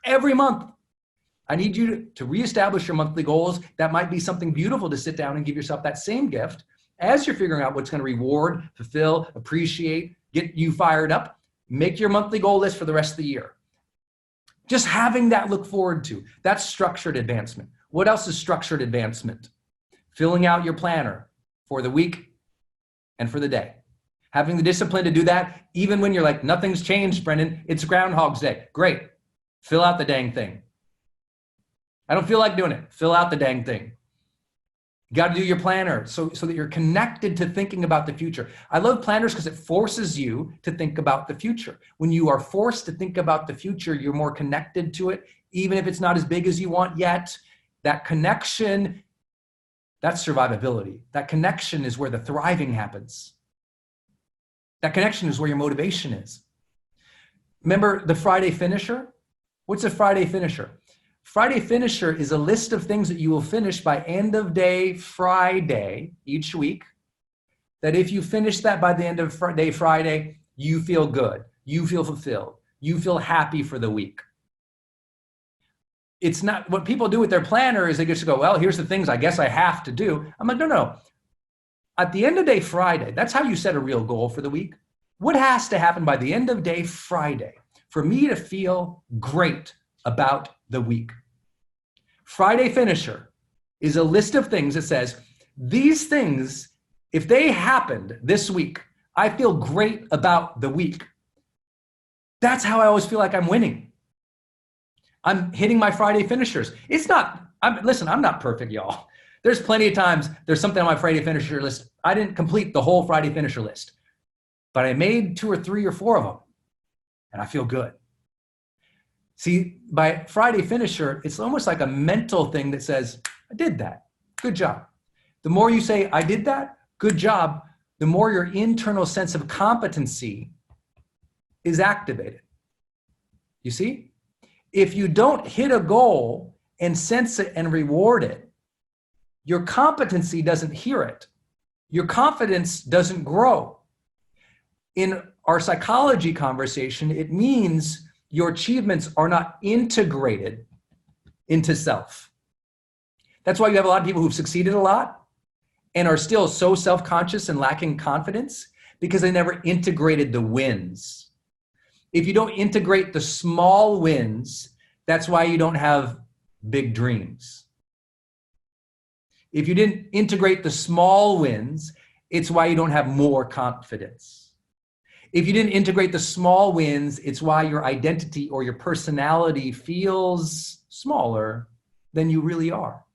Every month, I need you to reestablish your monthly goals. That might be something beautiful to sit down and give yourself that same gift as you're figuring out what's going to reward, fulfill, appreciate, get you fired up. Make your monthly goal list for the rest of the year. Just having that look forward to. That's structured advancement. What else is structured advancement? Filling out your planner for the week and for the day. Having the discipline to do that, even when you're like, nothing's changed, Brendon. It's Groundhog's Day. Great. Fill out the dang thing. I don't feel like doing it. Fill out the dang thing. You got to do your planner so that you're connected to thinking about the future. I love planners because it forces you to think about the future. When you are forced to think about the future, you're more connected to it, even if it's not as big as you want yet. That connection, that's survivability. That connection is where the thriving happens. That connection is where your motivation is. Remember the Friday finisher? What's a Friday finisher? Friday finisher is a list of things that you will finish by end of day Friday each week. That if you finish that by the end of day Friday, you feel good. You feel fulfilled. You feel happy for the week. It's not what people do with their planner is they just go, well, here's the things I guess I have to do. I'm like, no. At the end of day Friday, that's how you set a real goal for the week. What has to happen by the end of day Friday for me to feel great about the week? Friday finisher is a list of things that says, these things, if they happened this week, I feel great about the week. That's how I always feel like I'm winning. I'm hitting my Friday finishers. Listen, I'm not perfect, y'all. There's plenty of times there's something on my Friday finisher list. I didn't complete the whole Friday finisher list, but I made 2 or 3 or 4 of them and I feel good. See, by Friday finisher, it's almost like a mental thing that says, I did that. Good job. The more you say, I did that, good job, the more your internal sense of competency is activated. You see? If you don't hit a goal and sense it and reward it, your competency doesn't hear it. Your confidence doesn't grow. In our psychology conversation, it means your achievements are not integrated into self. That's why you have a lot of people who've succeeded a lot and are still so self-conscious and lacking confidence because they never integrated the wins. If you don't integrate the small wins, that's why you don't have big dreams. If you didn't integrate the small wins, it's why you don't have more confidence. If you didn't integrate the small wins, it's why your identity or your personality feels smaller than you really are.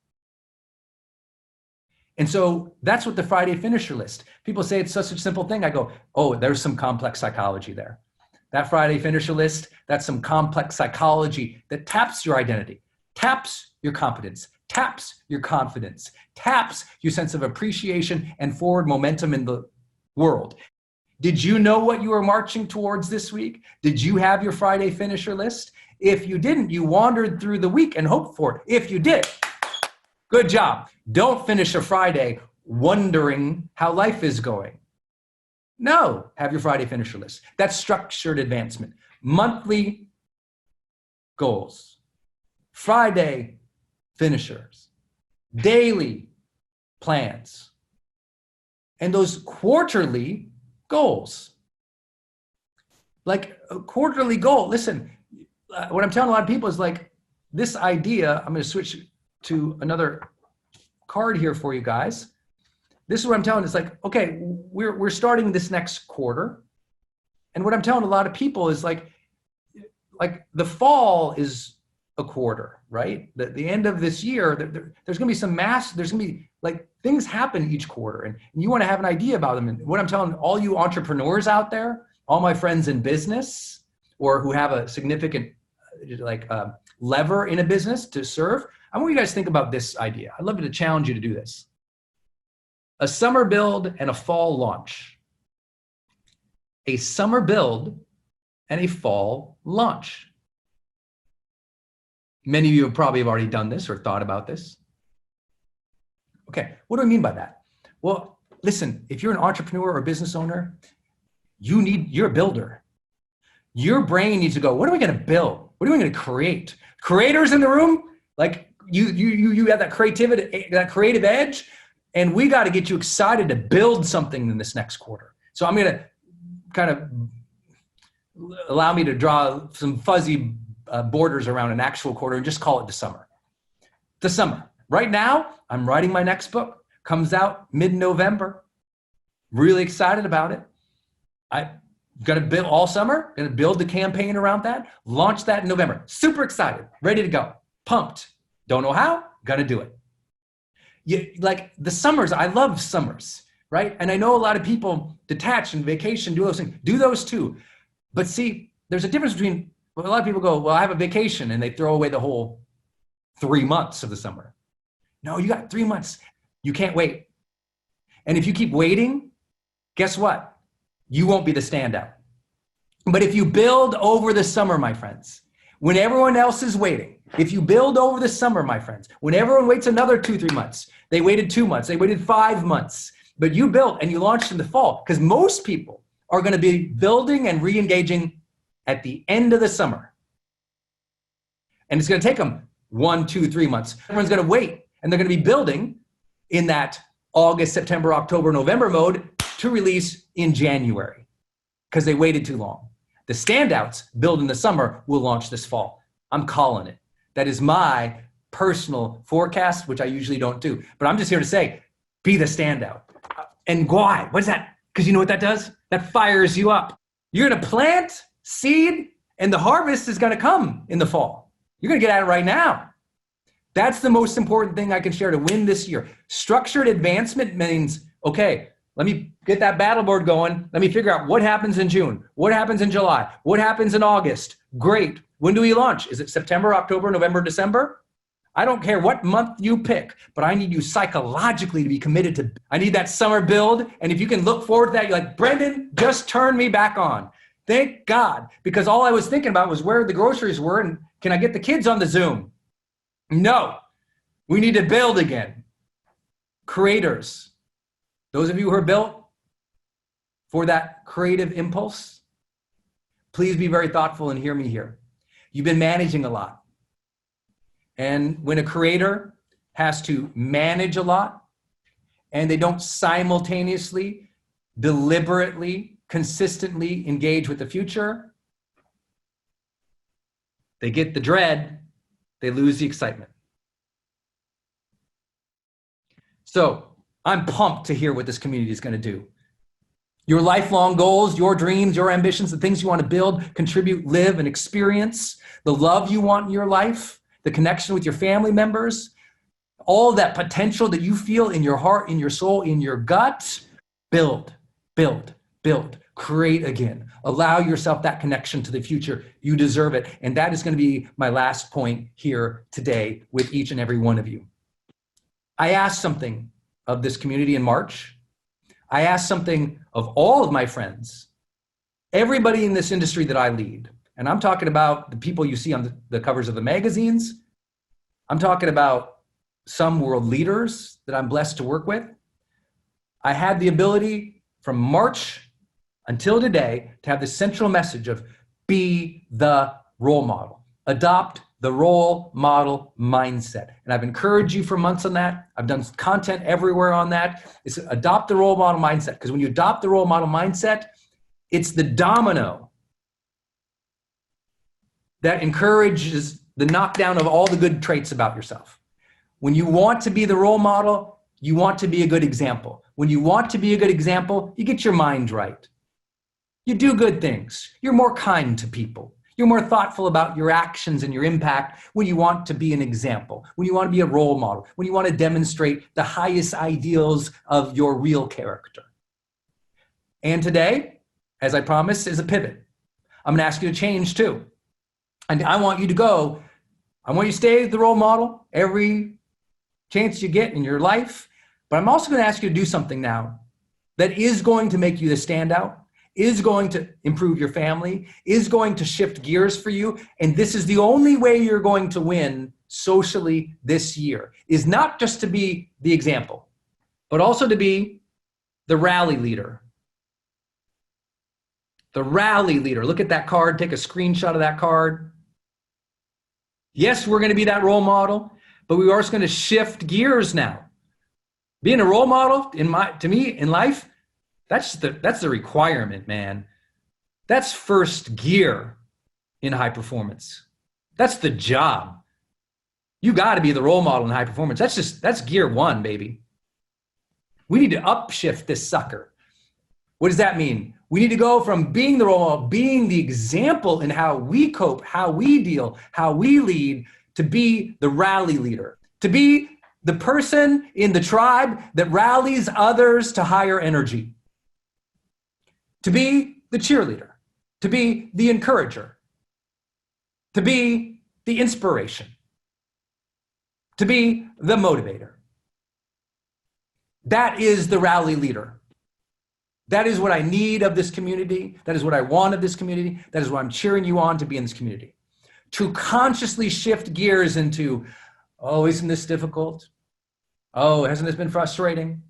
And so that's what the Friday finisher list. People say it's such a simple thing. I go, oh, there's some complex psychology there. That Friday finisher list, that's some complex psychology that taps your identity, taps your competence, taps your confidence, taps your sense of appreciation and forward momentum in the world. Did you know what you were marching towards this week? Did you have your Friday finisher list? If you didn't, you wandered through the week and hoped for it. If you did, good job. Don't finish a Friday wondering how life is going. No, have your Friday finisher list. That's structured advancement. Monthly goals, Friday finishers, daily plans, and those quarterly goals. Like a quarterly goal. Listen, what I'm telling a lot of people is like this idea. I'm going to switch to another card here for you guys. This is what I'm telling. It's like, okay, we're starting this next quarter. And what I'm telling a lot of people is like the fall is a quarter, right? The end of this year, there's going to be some there's going to be like things happen each quarter, and you want to have an idea about them. And what I'm telling all you entrepreneurs out there, all my friends in business or who have a significant lever in a business to serve, I want you guys to think about this idea. I'd love to challenge you to do this. A summer build and a fall launch. A summer build and a fall launch. Many of you probably have already done this or thought about this. Okay, what do I mean by that? Well, listen, if you're an entrepreneur or business owner, you're a builder. Your brain needs to go, what are we going to build? What are we going to create? Creators in the room, like you have that creativity, that creative edge, and we got to get you excited to build something in this next quarter. So I'm going to kind of allow me to draw some fuzzy borders around an actual quarter and just call it the summer. The summer. Right now, I'm writing my next book. Comes out mid-November. Really excited about it. I'm going to build all summer, going to build the campaign around that, launch that in November. Super excited, ready to go, pumped. Don't know how, got to do it. Like the summers, I love summers, right? And I know a lot of people detach and vacation, do those things, do those too. But see, there's a difference between, a lot of people go, well, I have a vacation, and they throw away the whole 3 months of the summer. No, you got 3 months. You can't wait. And if you keep waiting, guess what? You won't be the standout. But if you build over the summer, my friends, when everyone else is waiting, if you build over the summer, my friends, when everyone waits another 2-3 months, they waited 2 months, they waited 5 months, but you built and you launched in the fall, because most people are going to be building and re-engaging at the end of the summer. And it's going to take them 1, 2, 3 months. Everyone's going to wait, and they're going to be building in that August, September, October, November mode to release in January because they waited too long. The standouts build in the summer will launch this fall. I'm calling it. That is my personal forecast, which I usually don't do. But I'm just here to say, be the standout. And why? What is that? Because you know what that does? That fires you up. You're going to plant, seed, and the harvest is going to come in the fall. You're going to get at it right now. That's the most important thing I can share to win this year. Structured advancement means, okay, let me get that battle board going. Let me figure out what happens in June, what happens in July, what happens in August. Great. When do we launch? Is it September, October, November, December? I don't care what month you pick, but I need you psychologically to be committed to, I need that summer build. And if you can look forward to that, you're like, Brendon, just turn me back on. Thank God. Because all I was thinking about was where the groceries were and can I get the kids on the Zoom? No, we need to build again. Creators, those of you who are built for that creative impulse, please be very thoughtful and hear me here. You've been managing a lot. And when a creator has to manage a lot and they don't simultaneously, deliberately, consistently engage with the future, they get the dread, they lose the excitement. So I'm pumped to hear what this community is going to do. Your lifelong goals, your dreams, your ambitions, the things you want to build, contribute, live, and experience, the love you want in your life, the connection with your family members, all that potential that you feel in your heart, in your soul, in your gut, build, build, build, create again. Allow yourself that connection to the future. You deserve it. And that is going to be my last point here today with each and every one of you. I asked something of this community in March. I asked something of all of my friends, everybody in this industry that I lead, And I'm talking about the people you see on the covers of the magazines. I'm talking about some world leaders that I'm blessed to work with. I had the ability from March until today to have the central message of be the role model. Adopt the role model mindset. And I've encouraged you for months on that. I've done content everywhere on that. It's adopt the role model mindset. Because when you adopt the role model mindset, it's the domino that encourages the knockdown of all the good traits about yourself. When you want to be the role model, you want to be a good example. When you want to be a good example, you get your mind right. You do good things. You're more kind to people. You're more thoughtful about your actions and your impact when you want to be an example, when you want to be a role model, when you want to demonstrate the highest ideals of your real character. And today, as I promised, is a pivot. I'm going to ask you to change too. And I want you to stay the role model every chance you get in your life. But I'm also going to ask you to do something now that is going to make you the standout, is going to improve your family, is going to shift gears for you. And this is the only way you're going to win socially this year, is not just to be the example, but also to be the rally leader. The rally leader. Look at that card. Take a screenshot of that card. Yes, we're going to be that role model, but we are also going to shift gears now. Being a role model to me in life, that's the requirement, man. That's first gear in high performance. That's the job. You got to be the role model in high performance. That's gear one, baby. We need to upshift this sucker. What does that mean? We need to go from being the role model, being the example in how we cope, how we deal, how we lead, to be the rally leader, to be the person in the tribe that rallies others to higher energy, to be the cheerleader, to be the encourager, to be the inspiration, to be the motivator. That is the rally leader. That is what I need of this community. That is what I want of this community. That is what I'm cheering you on to be in this community. To consciously shift gears into, oh, isn't this difficult? Oh, hasn't this been frustrating?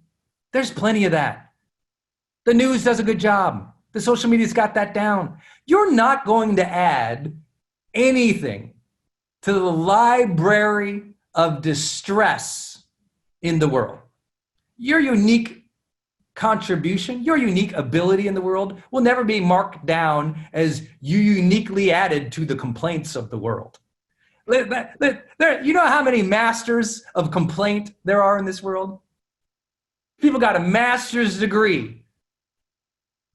There's plenty of that. The news does a good job. The social media's got that down. You're not going to add anything to the library of distress in the world. Your unique contribution, your unique ability in the world will never be marked down as you uniquely added to the complaints of the world. You know how many masters of complaint there are in this world? People got a master's degree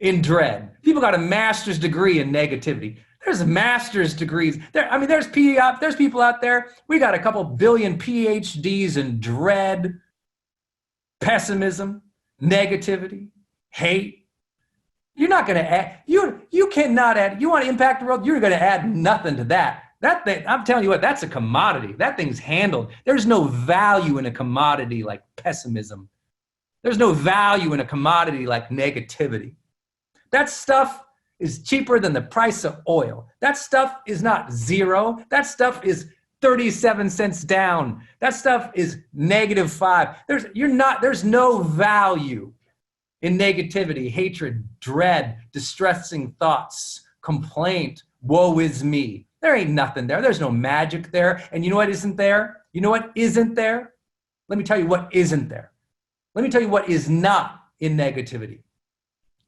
in dread. People got a master's degree in negativity. There's master's degrees. There's people out there. We got a couple billion PhDs in dread, pessimism, negativity, hate. You're not going to add, you cannot add, you want to impact the world, you're going to add nothing to that. That thing, I'm telling you what, that's a commodity. That thing's handled. There's no value in a commodity like pessimism. There's no value in a commodity like negativity. That stuff is cheaper than the price of oil. That stuff is not zero. That stuff is 37 cents down. That stuff is -5. There's no value in negativity, hatred, dread, distressing thoughts, complaint, woe is me. There ain't nothing there. There's no magic there. And you know what isn't there? You know what isn't there? Let me tell you what isn't there. Let me tell you what is not in negativity.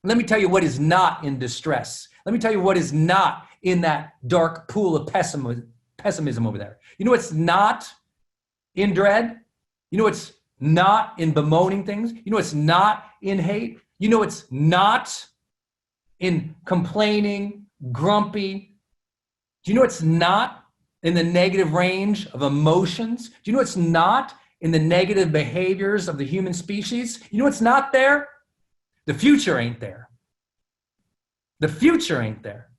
Let me tell you what is not in distress. Let me tell you what is not in that dark pool of pessimism over there. You know what's not in dread? You know what's not in bemoaning things? You know what's not in hate? You know what's not in complaining, grumpy? Do you know what's not in the negative range of emotions? Do you know what's not in the negative behaviors of the human species? You know what's not there? The future ain't there. The future ain't there.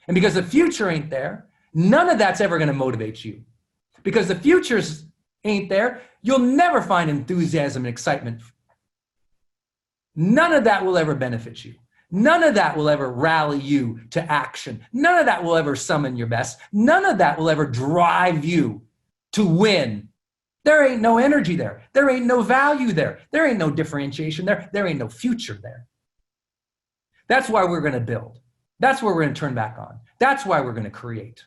And because the future ain't there, none of that's ever going to motivate you. Because the futures ain't there, you'll never find enthusiasm and excitement. None of that will ever benefit you. None of that will ever rally you to action. None of that will ever summon your best. None of that will ever drive you to win. There ain't no energy there. There ain't no value there. There ain't no differentiation there. There ain't no future there. That's why we're going to build. That's where we're going to turn back on. That's why we're going to create.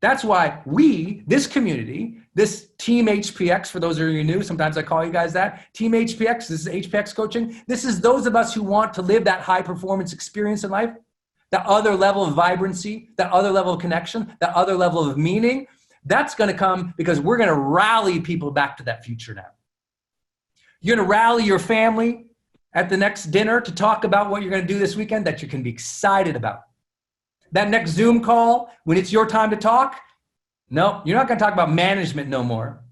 That's why we, this community, this Team HPX, for those of you new, sometimes I call you guys that, Team HPX, this is HPX coaching. This is those of us who want to live that high performance experience in life, that other level of vibrancy, that other level of connection, that other level of meaning. That's going to come because we're going to rally people back to that future now. You're going to rally your family at the next dinner to talk about what you're going to do this weekend that you can be excited about. That next Zoom call, when it's your time to talk, no, you're not going to talk about management no more.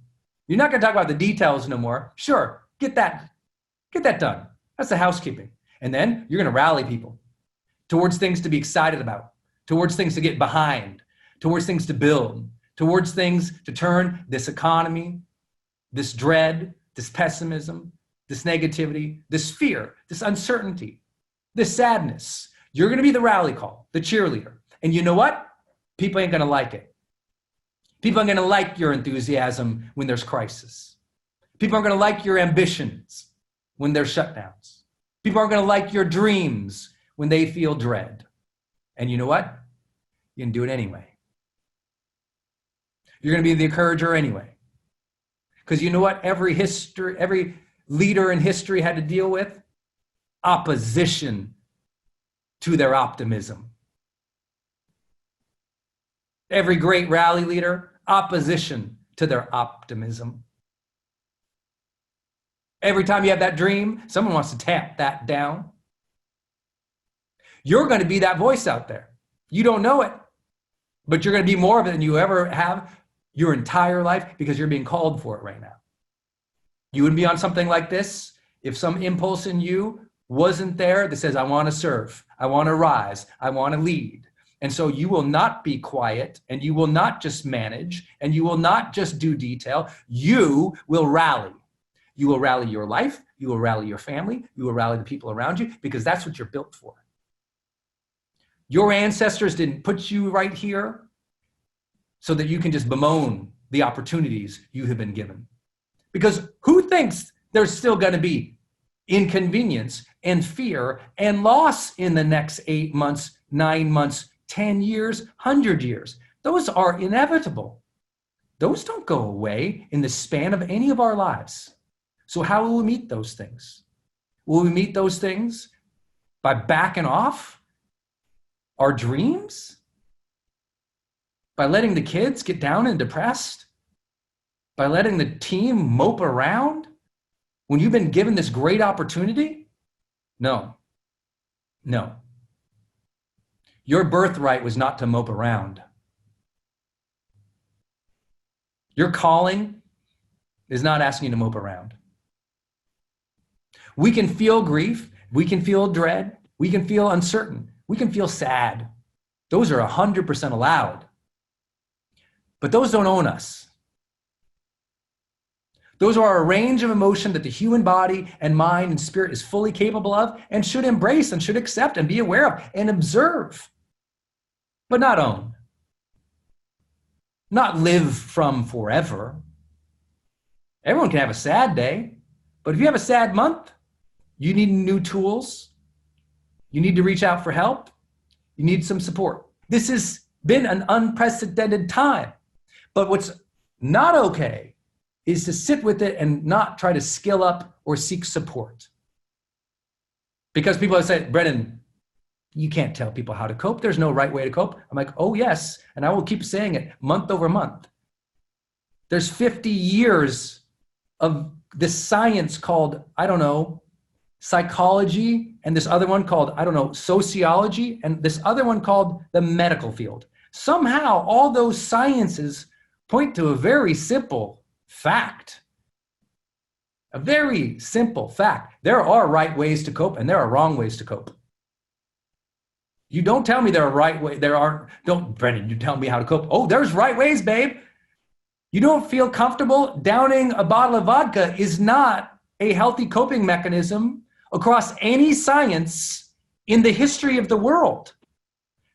You're not going to talk about the details no more. Sure, get that done. That's the housekeeping. And then you're going to rally people towards things to be excited about, towards things to get behind, towards things to build, towards things to turn this economy, this dread, this pessimism, this negativity, this fear, this uncertainty, this sadness. You're going to be the rally call, the cheerleader. And you know what? People ain't going to like it. People aren't going to like your enthusiasm when there's crisis. People aren't going to like your ambitions when there's shutdowns. People aren't going to like your dreams when they feel dread. And you know what? You can do it anyway. You're going to be the encourager anyway. Because you know what every leader in history had to deal with? Opposition to their optimism. Every great rally leader, opposition to their optimism. Every time you have that dream, someone wants to tamp that down. You're going to be that voice out there. You don't know it, but you're going to be more of it than you ever have your entire life because you're being called for it right now. You would be on something like this if some impulse in you wasn't there that says, I want to serve, I want to rise, I want to lead. And so you will not be quiet, and you will not just manage, and you will not just do detail. You will rally. You will rally your life, you will rally your family, you will rally the people around you, because that's what you're built for. Your ancestors didn't put you right here so that you can just bemoan the opportunities you have been given. Because who thinks there's still going to be inconvenience and fear and loss in the next 8 months, 9 months, 10 years, 100 years? Those are inevitable. Those don't go away in the span of any of our lives. So how will we meet those things? Will we meet those things by backing off our dreams? By letting the kids get down and depressed? By letting the team mope around when you've been given this great opportunity? No. Your birthright was not to mope around. Your calling is not asking you to mope around. We can feel grief. We can feel dread. We can feel uncertain. We can feel sad. Those are 100% allowed. But those don't own us. Those are a range of emotion that the human body and mind and spirit is fully capable of and should embrace and should accept and be aware of and observe, but not own. Not live from forever. Everyone can have a sad day, but if you have a sad month, you need new tools. You need to reach out for help. You need some support. This has been an unprecedented time, but what's not okay is to sit with it and not try to skill up or seek support. Because people have said, Brendon, you can't tell people how to cope. There's no right way to cope. I'm like, oh yes, and I will keep saying it month over month. There's 50 years of this science called, psychology, and this other one called, sociology, and this other one called the medical field. Somehow all those sciences point to a very simple fact. A very simple fact. There are right ways to cope and there are wrong ways to cope. You don't tell me there are right ways. Brendon, you tell me how to cope. Oh, there's right ways, babe. You don't feel comfortable downing a bottle of vodka is not a healthy coping mechanism across any science in the history of the world.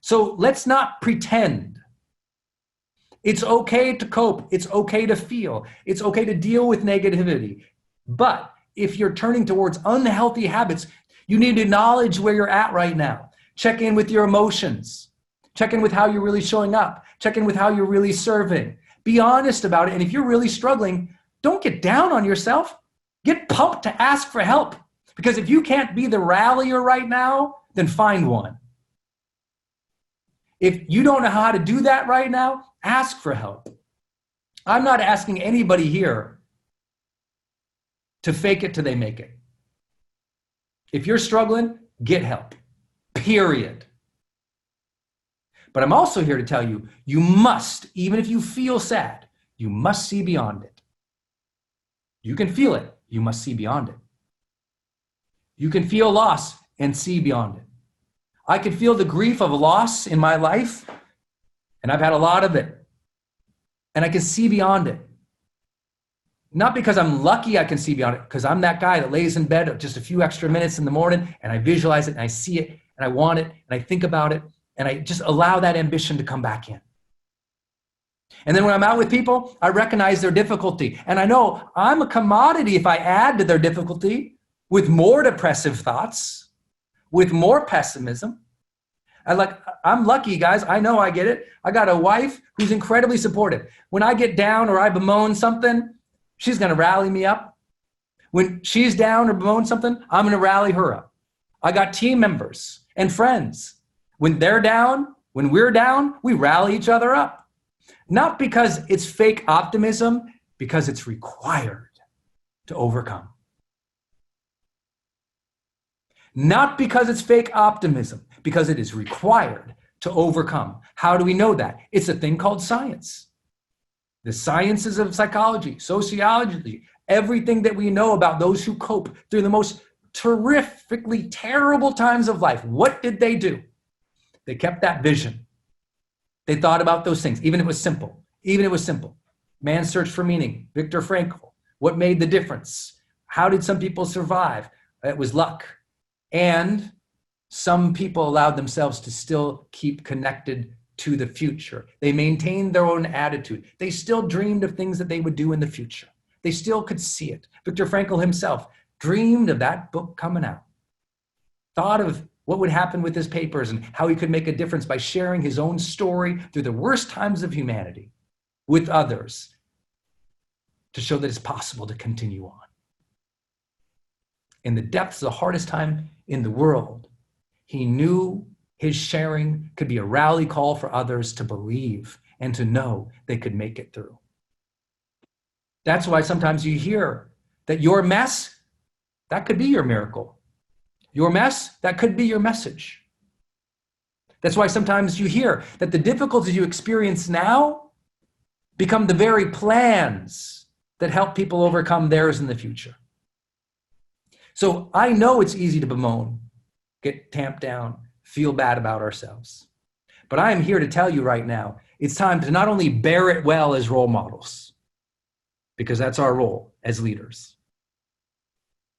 So let's not pretend. It's okay to cope. It's okay to feel. It's okay to deal with negativity. But if you're turning towards unhealthy habits, you need to acknowledge where you're at right now. Check in with your emotions. Check in with how you're really showing up. Check in with how you're really serving. Be honest about it. And if you're really struggling, don't get down on yourself. Get pumped to ask for help. Because if you can't be the rallier right now, then find one. If you don't know how to do that right now, ask for help. I'm not asking anybody here to fake it till they make it. If you're struggling, get help. Period. But I'm also here to tell you, you must, even if you feel sad, you must see beyond it. You can feel it. You must see beyond it. You can feel loss and see beyond it. I can feel the grief of a loss in my life, and I've had a lot of it. And I can see beyond it. Not because I'm lucky I can see beyond it, because I'm that guy that lays in bed just a few extra minutes in the morning, and I visualize it, and I see it, and I want it, and I think about it, and I just allow that ambition to come back in. And then when I'm out with people, I recognize their difficulty. And I know I'm a commodity if I add to their difficulty with more depressive thoughts, with more pessimism. I'm lucky, guys. I know I get it. I got a wife who's incredibly supportive. When I get down or I bemoan something, she's going to rally me up. When she's down or bemoan something, I'm going to rally her up. I got team members and friends. When they're down, when we're down, we rally each other up. Not because it's fake optimism, because it's required to overcome. Not because it's fake optimism, because it is required to overcome. How do we know that? It's a thing called science. The sciences of psychology, sociology, everything that we know about those who cope through the most terrifically terrible times of life. What did they do? They kept that vision. They thought about those things, even if it was simple. Even if it was simple. Man's Search for Meaning, Viktor Frankl. What made the difference? How did some people survive? It was luck. And some people allowed themselves to still keep connected to the future. They maintained their own attitude. They still dreamed of things that they would do in the future. They still could see it. Viktor Frankl himself dreamed of that book coming out. Thought of what would happen with his papers and how he could make a difference by sharing his own story through the worst times of humanity with others to show that it's possible to continue on. In the depths of the hardest time in the world, he knew his sharing could be a rally call for others to believe and to know they could make it through. That's why sometimes you hear that your mess, that could be your miracle. Your mess, that could be your message. That's why sometimes you hear that the difficulties you experience now become the very plans that help people overcome theirs in the future. So I know it's easy to bemoan, get tamped down, feel bad about ourselves. But I am here to tell you right now, it's time to not only bear it well as role models, because that's our role as leaders,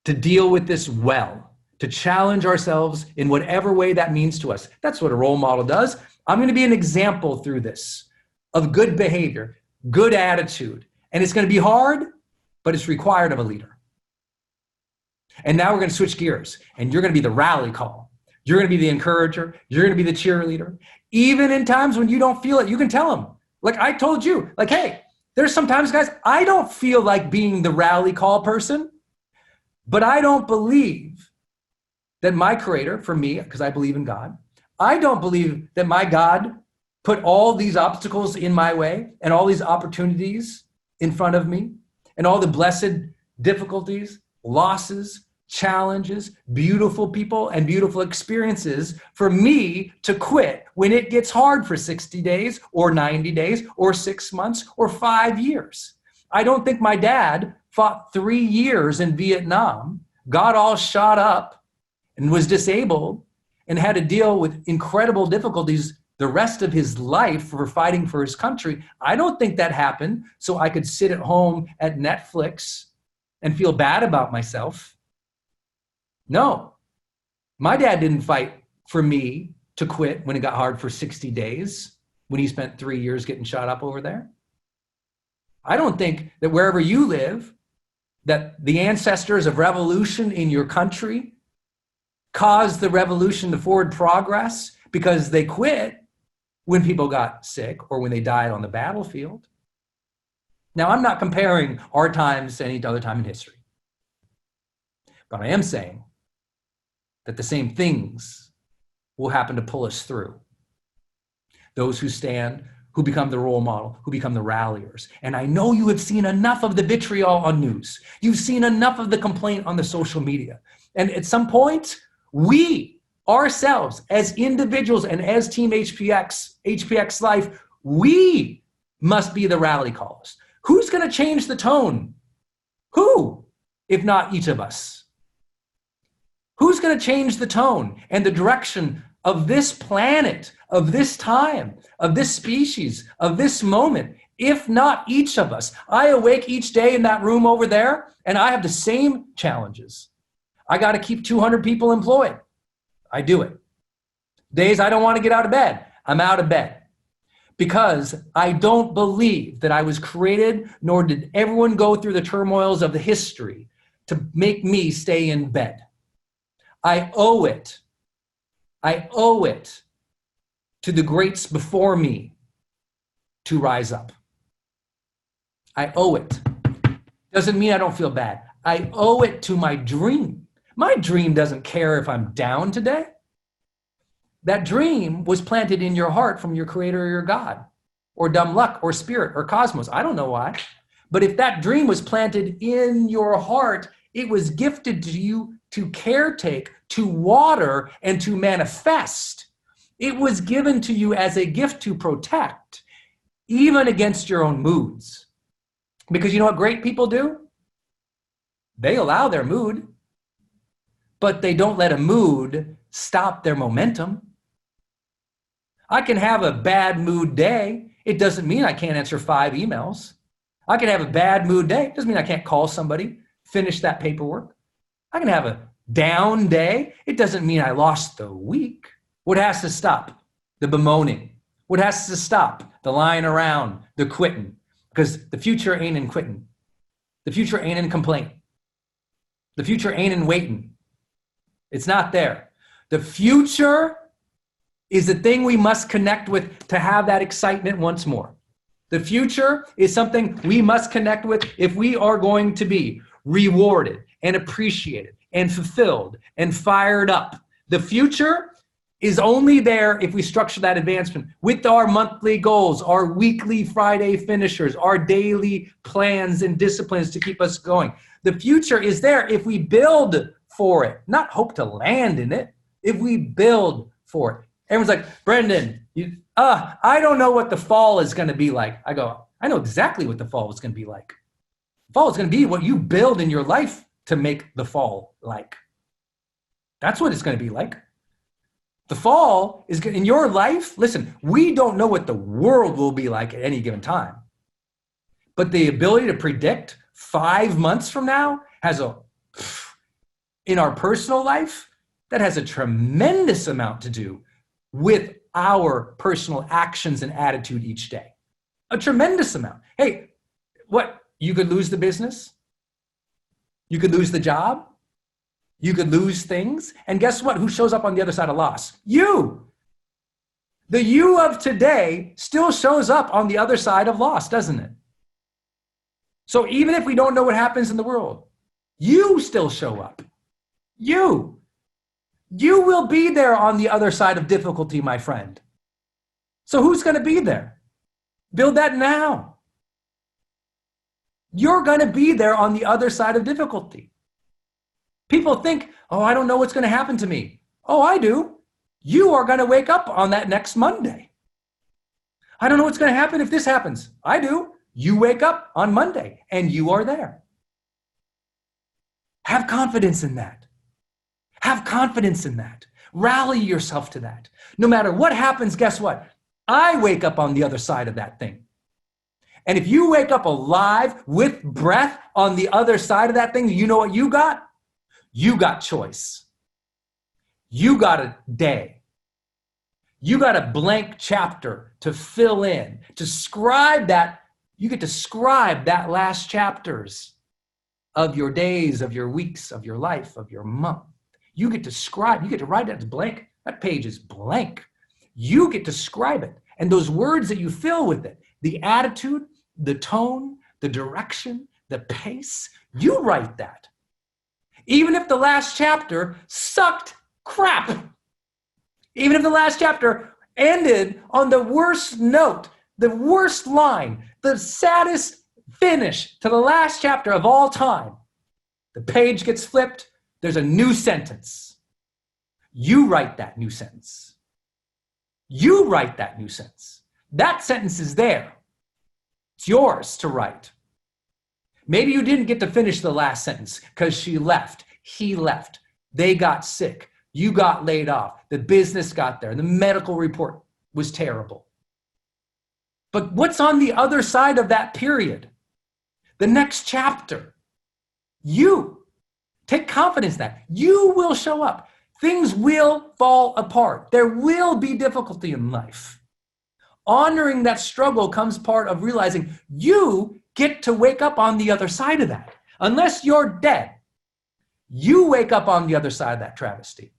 to deal with this well, to challenge ourselves in whatever way that means to us. That's what a role model does. I'm going to be an example through this of good behavior, good attitude. And it's going to be hard, but it's required of a leader. And now we're going to switch gears, and you're going to be the rally call. You're going to be the encourager. You're going to be the cheerleader. Even in times when you don't feel it, you can tell them. Like I told you, like, hey, there's sometimes, guys, I don't feel like being the rally call person, but I don't believe that my creator, for me, because I believe in God, I don't believe that my God put all these obstacles in my way and all these opportunities in front of me and all the blessed difficulties, losses, challenges, beautiful people, and beautiful experiences for me to quit when it gets hard for 60 days or 90 days or 6 months or 5 years. I don't think my dad fought 3 years in Vietnam, got all shot up and was disabled and had to deal with incredible difficulties the rest of his life for fighting for his country. I don't think that happened so I could sit at home at Netflix and feel bad about myself. No, my dad didn't fight for me to quit when it got hard for 60 days, when he spent 3 years getting shot up over there. I don't think that wherever you live, that the ancestors of revolution in your country caused the revolution to forward progress because they quit when people got sick or when they died on the battlefield. Now, I'm not comparing our times to any other time in history, but I am saying that the same things will happen to pull us through. Those who stand, who become the role model, who become the ralliers. And I know you have seen enough of the vitriol on news. You've seen enough of the complaint on the social media. And at some point, we ourselves as individuals and as Team HPX Life, we must be the rally callers. Who's going to change the tone? Who, if not each of us? Who's going to change the tone and the direction of this planet, of this time, of this species, of this moment, if not each of us? I awake each day in that room over there, and I have the same challenges. I got to keep 200 people employed. I do it. Days I don't want to get out of bed, I'm out of bed. Because I don't believe that I was created, nor did everyone go through the turmoils of the history to make me stay in bed. I owe it to the greats before me to rise up. I owe it. Doesn't mean I don't feel bad. I owe it to my dream. My dream doesn't care if I'm down today. That dream was planted in your heart from your creator or your God, or dumb luck, or spirit, or cosmos. I don't know why. But if that dream was planted in your heart, it was gifted to you to caretake, to water, and to manifest. It was given to you as a gift to protect, even against your own moods. Because you know what great people do? They allow their mood, but they don't let a mood stop their momentum. I can have a bad mood day. It doesn't mean I can't answer 5 emails. I can have a bad mood day. It doesn't mean I can't call somebody, finish that paperwork. I can have a down day. It doesn't mean I lost the week. What has to stop? The bemoaning. What has to stop? The lying around, the quitting. Because the future ain't in quitting. The future ain't in complaint. The future ain't in waiting. It's not there. The future is the thing we must connect with to have that excitement once more. The future is something we must connect with if we are going to be rewarded and appreciated and fulfilled and fired up. The future is only there if we structure that advancement with our monthly goals, our weekly Friday finishers, our daily plans and disciplines to keep us going. The future is there if we build for it, not hope to land in it, if we build for it. Everyone's like, Brendon, I don't know what the fall is going to be like. I go, I know exactly what the fall is going to be like. Fall is going to be what you build in your life to make the fall like. That's what it's going to be like. The fall is in your life. Listen, we don't know what the world will be like at any given time. But the ability to predict 5 months from now in our personal life, that has a tremendous amount to do with our personal actions and attitude each day. A tremendous amount. Hey, what? You could lose the business. You could lose the job. You could lose things. And guess what? Who shows up on the other side of loss? You. The you of today still shows up on the other side of loss, doesn't it? So even if we don't know what happens in the world, you still show up. You will be there on the other side of difficulty, my friend. So who's going to be there? Build that now. You're going to be there on the other side of difficulty. People think, oh, I don't know what's going to happen to me. Oh, I do. You are going to wake up on that next Monday. I don't know what's going to happen if this happens. I do. You wake up on Monday and you are there. Have confidence in that. Have confidence in that. Rally yourself to that. No matter what happens, guess what? I wake up on the other side of that thing. And if you wake up alive with breath on the other side of that thing, you know what you got? You got choice. You got a day. You got a blank chapter to fill in, to scribe that. You get to scribe that last chapters of your days, of your weeks, of your life, of your month. You get to scribe, you get to write that as blank. That page is blank. You get to scribe it. And those words that you fill with it, the attitude, the tone, the direction, the pace, you write that. Even if the last chapter sucked crap. Even if the last chapter ended on the worst note, the worst line, the saddest finish to the last chapter of all time, the page gets flipped, there's a new sentence. You write that new sentence. You write that new sentence. That sentence is there. It's yours to write. Maybe you didn't get to finish the last sentence because she left, he left, they got sick, you got laid off, the business got there, the medical report was terrible. But what's on the other side of that period? The next chapter. You. Take confidence in that. You will show up. Things will fall apart. There will be difficulty in life. Honoring that struggle comes part of realizing you get to wake up on the other side of that. Unless you're dead, you wake up on the other side of that travesty.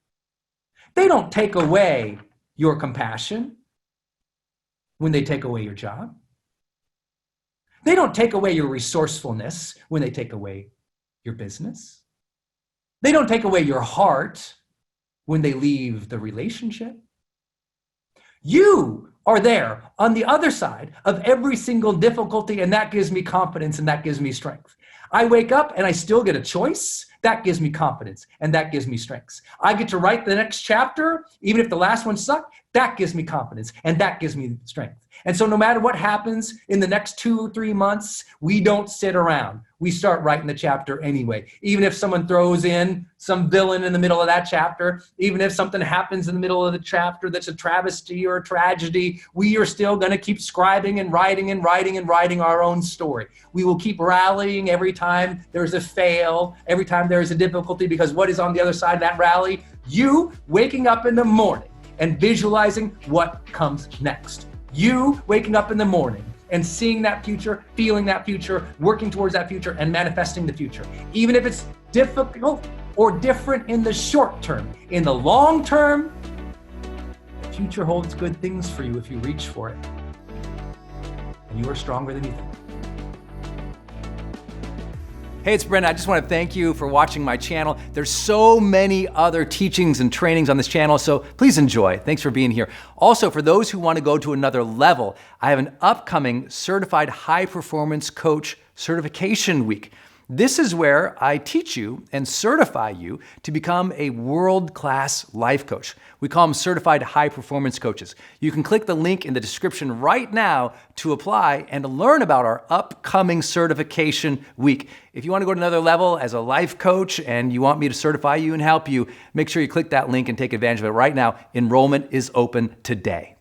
They don't take away your compassion when they take away your job. They don't take away your resourcefulness when they take away your business. They don't take away your heart when they leave the relationship. You are there on the other side of every single difficulty, and that gives me confidence and that gives me strength. I wake up and I still get a choice. That gives me confidence and that gives me strength. I get to write the next chapter, even if the last one sucked. That gives me confidence and that gives me strength. And so no matter what happens in the next 2 or 3 months, we don't sit around. We start writing the chapter anyway. Even if someone throws in some villain in the middle of that chapter, even if something happens in the middle of the chapter that's a travesty or a tragedy, we are still going to keep scribing and writing and writing and writing our own story. We will keep rallying every time there's a fail, every time there's a difficulty, because what is on the other side of that rally? You waking up in the morning and visualizing what comes next. You waking up in the morning and seeing that future, feeling that future, working towards that future, and manifesting the future. Even if it's difficult or different in the short term, in the long term, the future holds good things for you if you reach for it. And you are stronger than you think. Hey, it's Brendon. I just want to thank you for watching my channel. There's so many other teachings and trainings on this channel, so please enjoy. Thanks for being here. Also, for those who want to go to another level, I have an upcoming Certified High Performance Coach Certification Week. This is where I teach you and certify you to become a world-class life coach. We call them Certified High Performance Coaches. You can click the link in the description right now to apply and to learn about our upcoming certification week. If you want to go to another level as a life coach and you want me to certify you and help you, make sure you click that link and take advantage of it right now. Enrollment is open today.